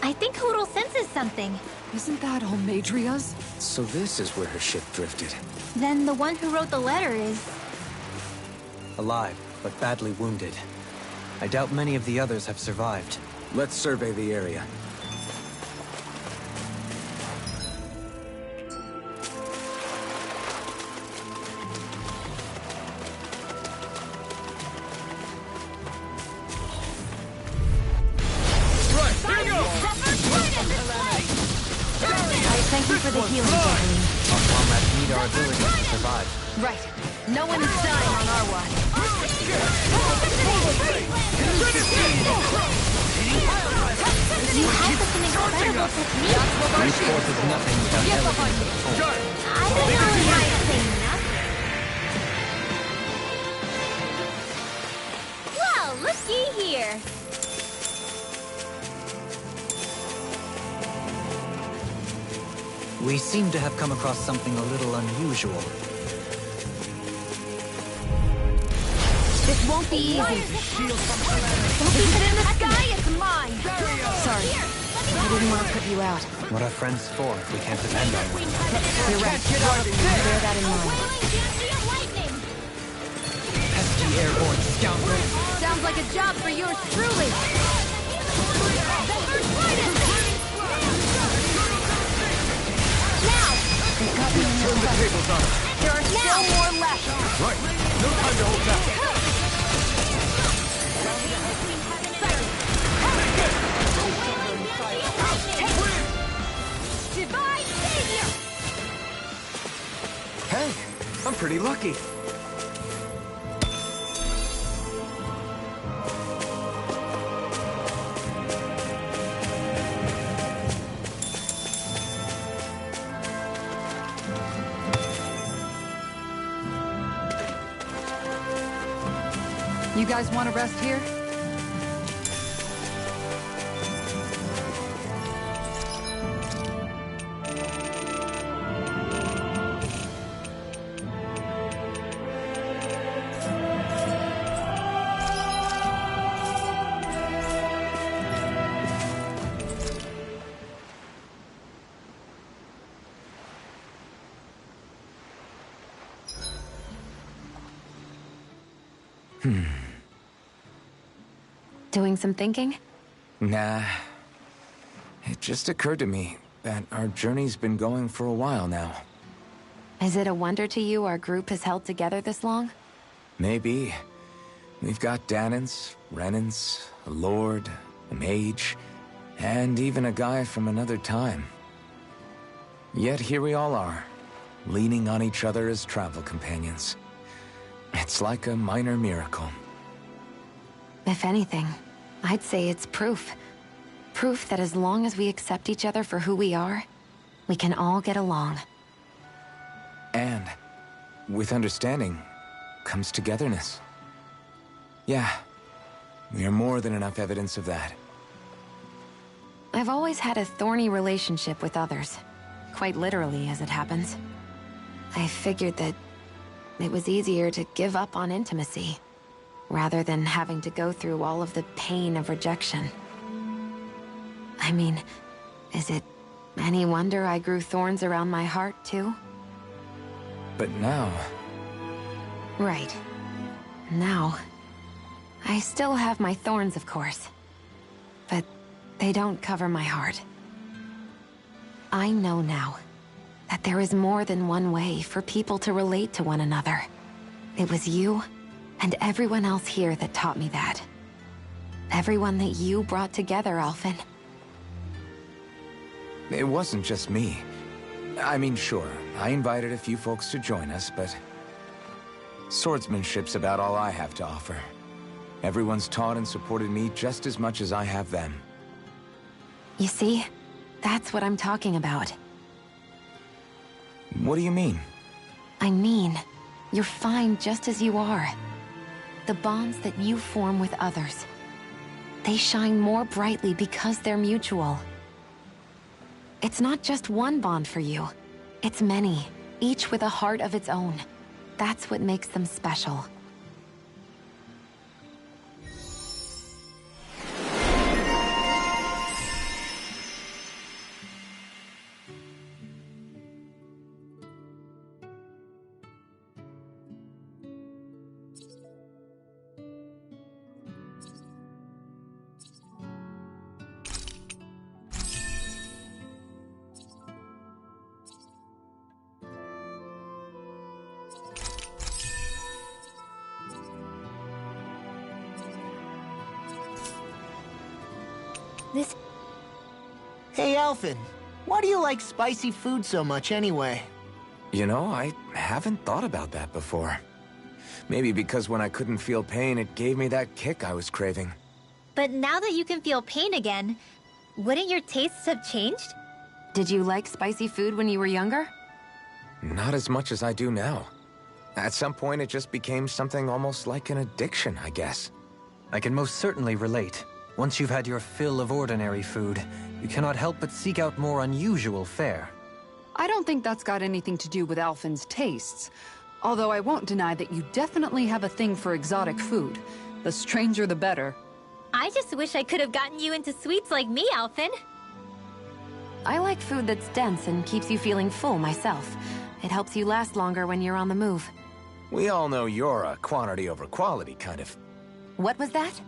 I think Hootle senses something. Isn't that Almadria's? So this is where her ship drifted. Then the one who wrote the letter is... Alive, but badly wounded. I doubt many of the others have survived. Let's survey the area. Thank you for the healing, Darlene. Our comrades need our ability to survive. Right. No one is dying on our watch. You have such an incredible technique. Brute force is nothing without elegance. I don't know if I say enough. Well, looky here. We seem to have come across something a little unusual. This won't be easy. Don't keep it in the sky, it's mine. Sorry. I didn't want to put you out. What are friends for if we can't depend on them? You're right. Bear that in mind. Pesky airborne scoundrel! Sounds like a job for yours truly. Turn the tables on us. There are still more left. Right. No time to hold back. Divine Savior! Hey, I'm pretty lucky. You guys want to rest here? Doing some thinking? Nah. It just occurred to me that our journey's been going for a while now. Is it a wonder to you our group has held together this long? Maybe. We've got Danans, Renans, a lord, a mage, and even a guy from another time. Yet here we all are, leaning on each other as travel companions. It's like a minor miracle. If anything, I'd say it's proof. Proof that as long as we accept each other for who we are, we can all get along. And with understanding comes togetherness. Yeah, we are more than enough evidence of that. I've always had a thorny relationship with others. Quite literally, as it happens. I figured that it was easier to give up on intimacy, rather than having to go through all of the pain of rejection. I mean, is it any wonder I grew thorns around my heart, too? But now... Right. Now... I still have my thorns, of course. But they don't cover my heart. I know now that there is more than one way for people to relate to one another. It was you and everyone else here that taught me that. Everyone that you brought together, Alphen. It wasn't just me. I mean, sure, I invited a few folks to join us, but... swordsmanship's about all I have to offer. Everyone's taught and supported me just as much as I have them. You see? That's what I'm talking about. What do you mean? I mean, you're fine just as you are. The bonds that you form with others, they shine more brightly because they're mutual. It's not just one bond for you. It's many, each with a heart of its own. That's what makes them special. Hey, Alphen. Why do you like spicy food so much anyway? You know, I haven't thought about that before. Maybe because when I couldn't feel pain, it gave me that kick I was craving. But now that you can feel pain again, wouldn't your tastes have changed? Did you like spicy food when you were younger? Not as much as I do now. At some point, it just became something almost like an addiction, I guess. I can most certainly relate. Once you've had your fill of ordinary food, you cannot help but seek out more unusual fare. I don't think that's got anything to do with Alphen's tastes. Although I won't deny that you definitely have a thing for exotic food. The stranger the better. I just wish I could have gotten you into sweets like me, Alphen. I like food that's dense and keeps you feeling full myself. It helps you last longer when you're on the move. We all know you're a quantity over quality kind of... What was that?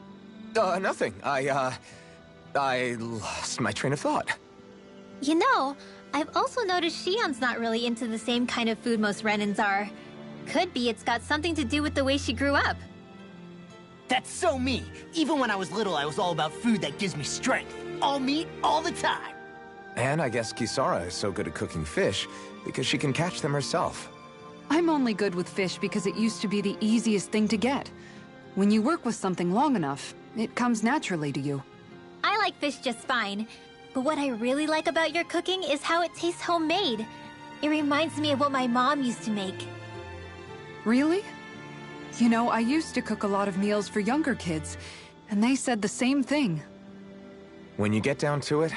Nothing. I lost my train of thought. You know, I've also noticed Shionne's not really into the same kind of food most Renans are. Could be it's got something to do with the way she grew up. That's so me. Even when I was little, I was all about food that gives me strength. All meat, all the time. And I guess Kisara is so good at cooking fish because she can catch them herself. I'm only good with fish because it used to be the easiest thing to get. When you work with something long enough, it comes naturally to you. I like fish just fine. But what I really like about your cooking is how it tastes homemade. It reminds me of what my mom used to make. Really? You know, I used to cook a lot of meals for younger kids, and they said the same thing. When you get down to it,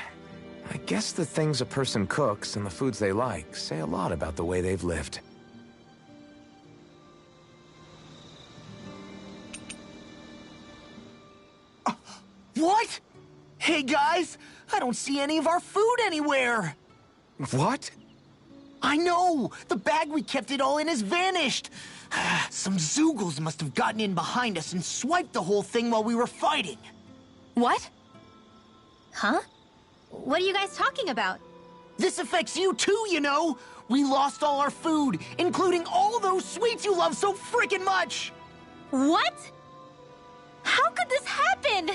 I guess the things a person cooks and the foods they like say a lot about the way they've lived. What? Hey guys, I don't see any of our food anywhere. What? I know! The bag we kept it all in has vanished! Some Zoogles must have gotten in behind us and swiped the whole thing while we were fighting. What? Huh? What are you guys talking about? This affects you too, you know! We lost all our food, including all those sweets you love so frickin' much! What? How could this happen?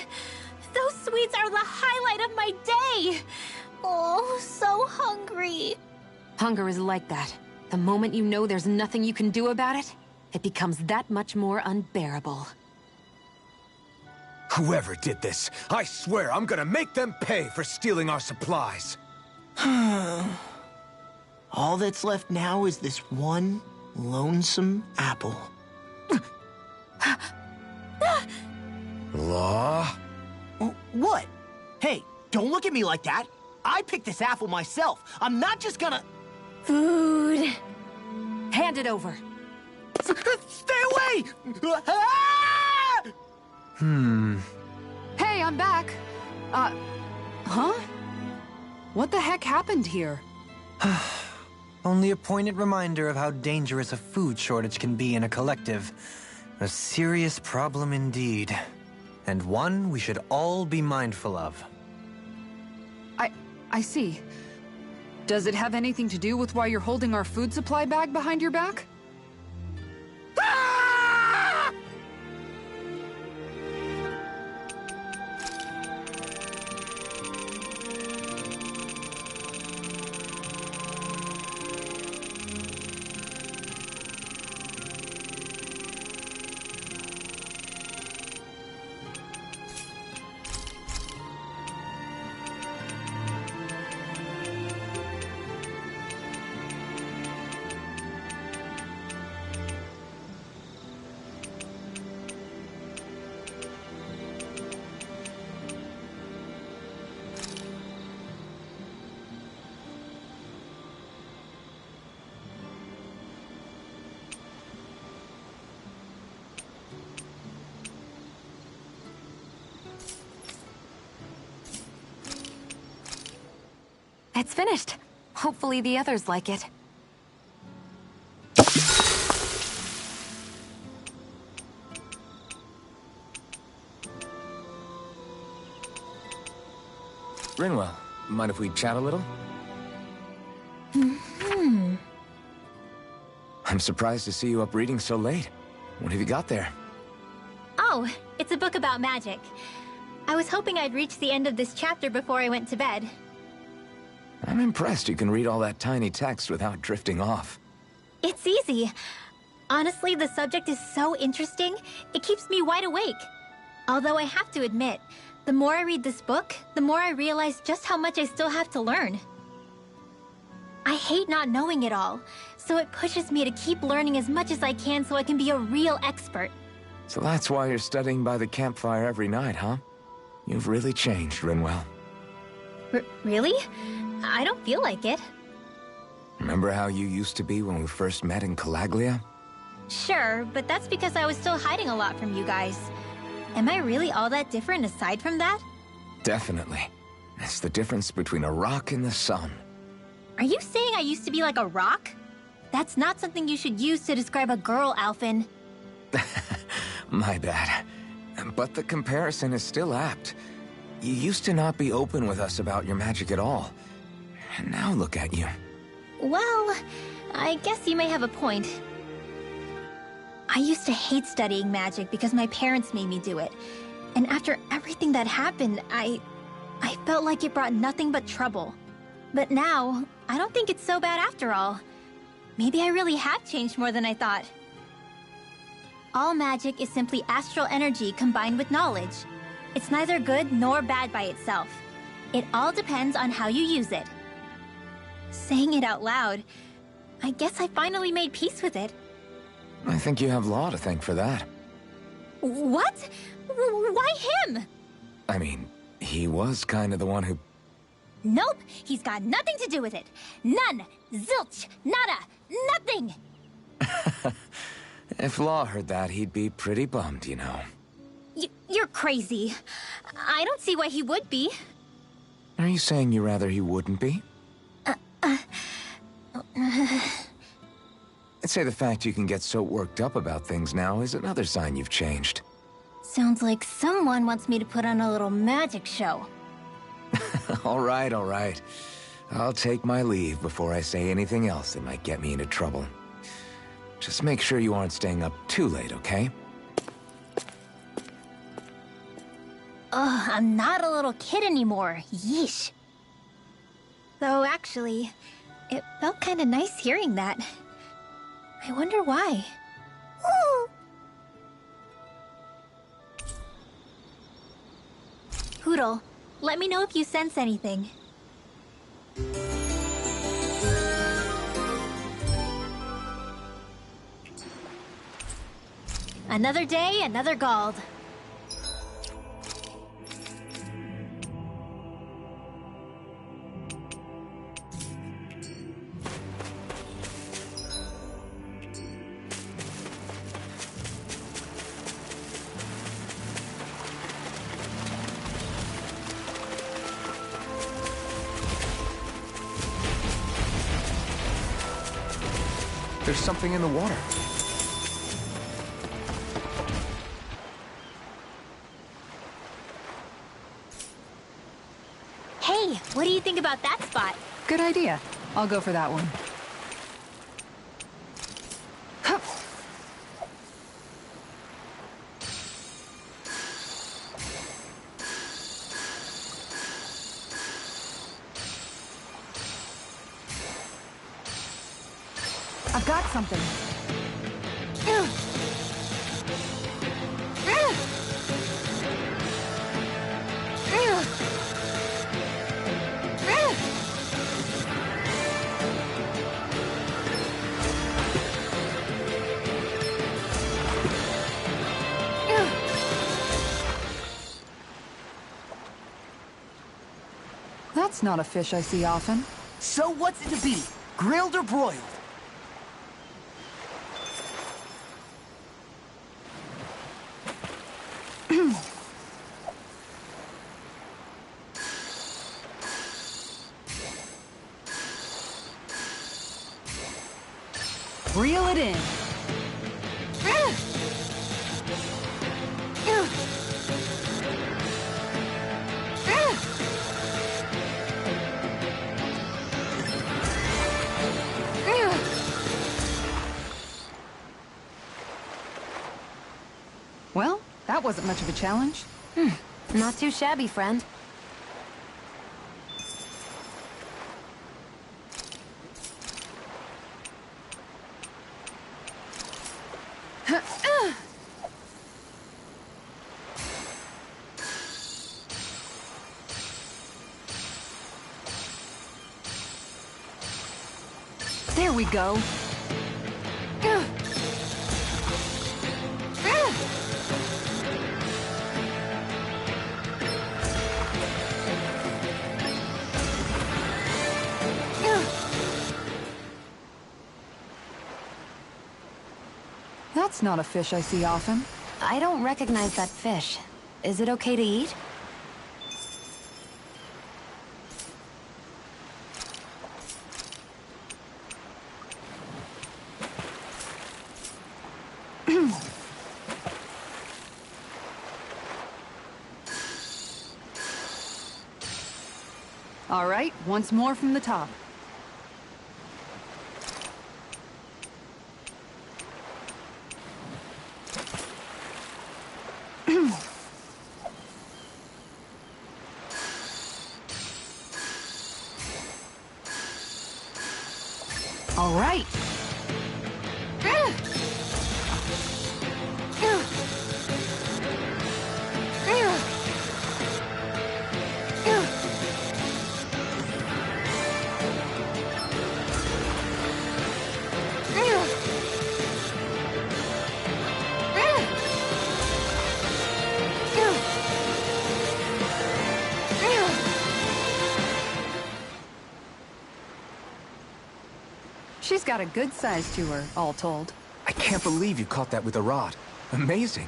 Those sweets are the highlight of my day! Oh, so hungry. Hunger is like that. The moment you know there's nothing you can do about it, it becomes that much more unbearable. Whoever did this, I swear I'm gonna make them pay for stealing our supplies. All that's left now is this one lonesome apple. Law? What? Hey, don't look at me like that. I picked this apple myself. I'm not just gonna... Food. Hand it over. Stay away! Hey, I'm back. Huh? What the heck happened here? Only a poignant reminder of how dangerous a food shortage can be in a collective. A serious problem indeed. And one we should all be mindful of. I see. Does it have anything to do with why you're holding our food supply bag behind your back? It's finished. Hopefully the others like it. Rinwell, mind if we chat a little? I'm surprised to see you up reading so late. What have you got there? Oh, it's a book about magic. I was hoping I'd reach the end of this chapter before I went to bed. I'm impressed you can read all that tiny text without drifting off. It's easy. Honestly, the subject is so interesting, it keeps me wide awake. Although I have to admit, the more I read this book, the more I realize just how much I still have to learn. I hate not knowing it all, so it pushes me to keep learning as much as I can so I can be a real expert. So that's why you're studying by the campfire every night, huh? You've really changed, Rinwell. Really? I don't feel like it. Remember how you used to be when we first met in Calaglia? Sure, but that's because I was still hiding a lot from you guys. Am I really all that different aside from that? Definitely. It's the difference between a rock and the sun. Are you saying I used to be like a rock? That's not something you should use to describe a girl, Alphen. My bad. But the comparison is still apt. You used to not be open with us about your magic at all. And now look at you. Well, I guess you may have a point. I used to hate studying magic because my parents made me do it. And after everything that happened, I felt like it brought nothing but trouble. But now, I don't think it's so bad after all. Maybe I really have changed more than I thought. All magic is simply astral energy combined with knowledge. It's neither good nor bad by itself. It all depends on how you use it. Saying it out loud, I guess I finally made peace with it. I think you have Law to thank for that. What? Why him? I mean, he was kind of the one who... Nope, he's got nothing to do with it. None. Zilch. Nada. Nothing. If Law heard that, he'd be pretty bummed, you know. You're crazy. I don't see why he would be. Are you saying you rather he wouldn't be? I'd say the fact you can get so worked up about things now is another sign you've changed. Sounds like someone wants me to put on a little magic show. All right, all right. I'll take my leave before I say anything else that might get me into trouble. Just make sure you aren't staying up too late, okay? Ugh, I'm not a little kid anymore. Yeesh. Though, actually, it felt kind of nice hearing that. I wonder why. Ooh. Hootle, let me know if you sense anything. Another day, another Gald. There's something in the water. Hey, what do you think about that spot? Good idea. I'll go for that one. I've got something. That's not a fish I see often. So what's it to be? Grilled or broiled? Reel it in. Well, that wasn't much of a challenge. Not too shabby, friend. There we go. That's not a fish I see often. I don't recognize that fish. Is it okay to eat? All right, once more from the top. All right. got a good size to her, all told. I can't believe you caught that with a rod. Amazing.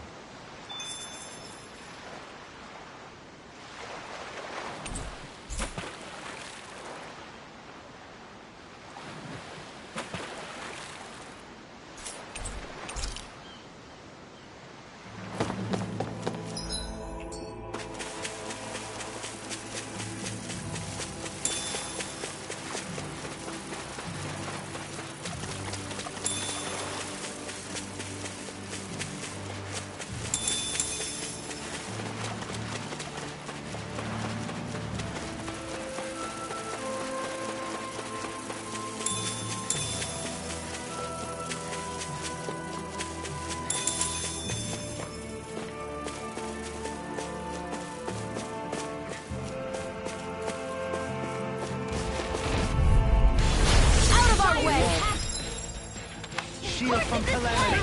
Shield from calamity.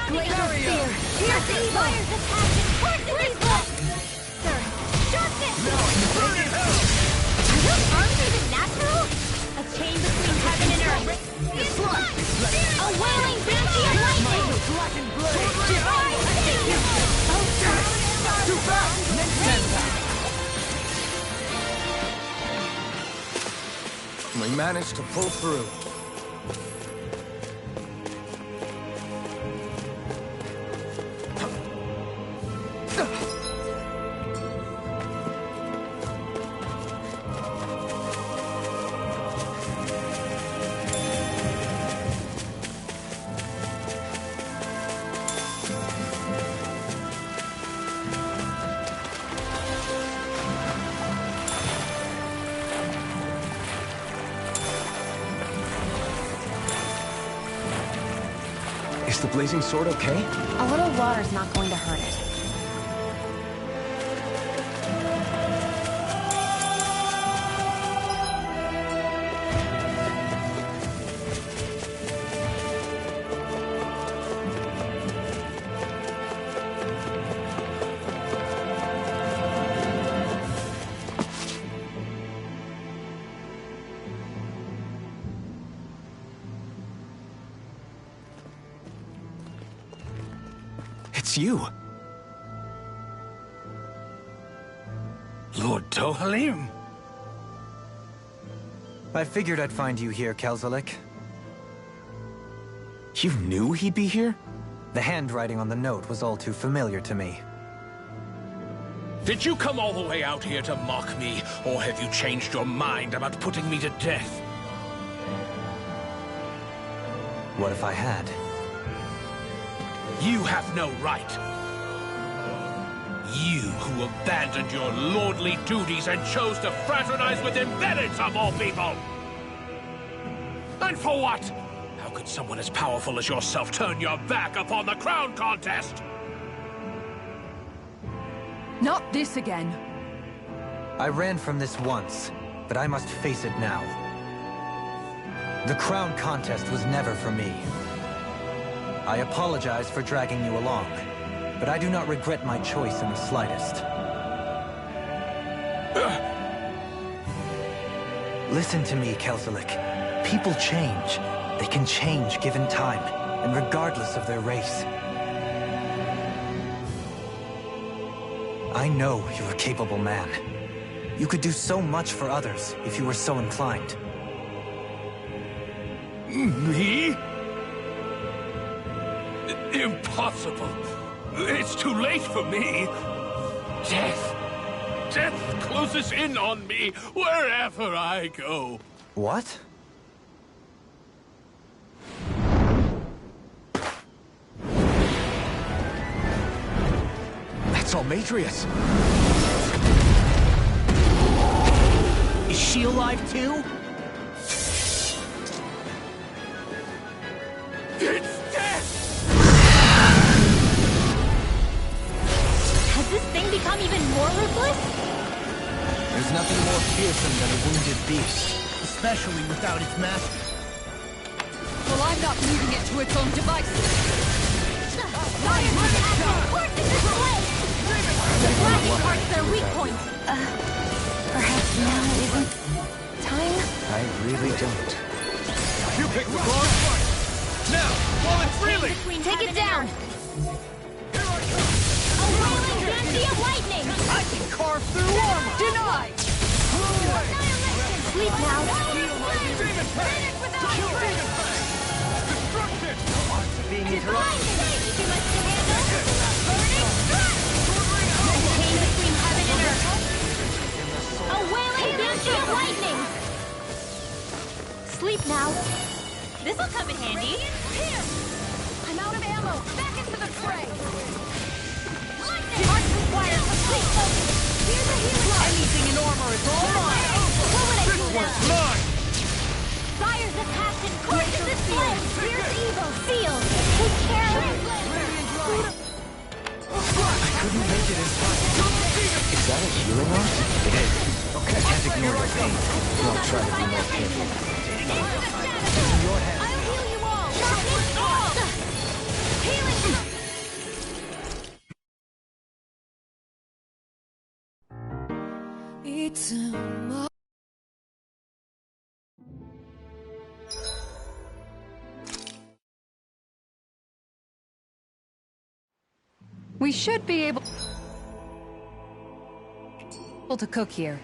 Blazer Spear! Here's the fire's attacking! Force Sir, sharp it! Are those arms even natural? A chain between heaven and earth. A wailing banshee of lightning! Black and blade. Too fast! We managed to pull through. Is the blazing sword okay? A little water's not going to hurt it. It's you. Lord Dohalim? I figured I'd find you here, Kelzelik. You knew he'd be here? The handwriting on the note was all too familiar to me. Did you come all the way out here to mock me, or have you changed your mind about putting me to death? What if I had? You have no right. You who abandoned your lordly duties and chose to fraternize with embeddeds of all people! And for what? How could someone as powerful as yourself turn your back upon the crown contest? Not this again. I ran from this once, but I must face it now. The crown contest was never for me. I apologize for dragging you along, but I do not regret my choice in the slightest. Listen to me, Kelzelik. People change. They can change given time, and regardless of their race. I know you're a capable man. You could do so much for others if you were so inclined. Me? Impossible. It's too late for me. Death. Death closes in on me wherever I go. What? That's Almeidrius. Is she alive too? It's death! Has this thing become even more ruthless? There's nothing more fearsome than a wounded beast. Especially without its master. Well, I'm not leaving it to its own devices. The flash part's their weak point. Perhaps now isn't time? I really don't. You picked the wrong fight! Now, while it's really... Take it down! A wailing Dancy of lightning! I can carve through armor! Denied! Sleep now! Demon Fang! Demon Fang! Destruction! Being interrupted. Too much to handle! Burning strike! Contain between heaven and earth! A wailing Dancy of lightning! Sleep now! This'll come in handy! Here! I'm out of ammo! Back into the fray! Arts require complete focus! Here's a healing! Anything in armor is all mine! This one's mine! Fires of passion courses this flame! Fierce evil sealed! Take care of it! I couldn't make it in time. Is that a healing art? It is. Okay. I can't ignore the pain. I'll try to be more careful. In your hands. I'll heal you all! Sharpness all! Healing! We should be able to cook here.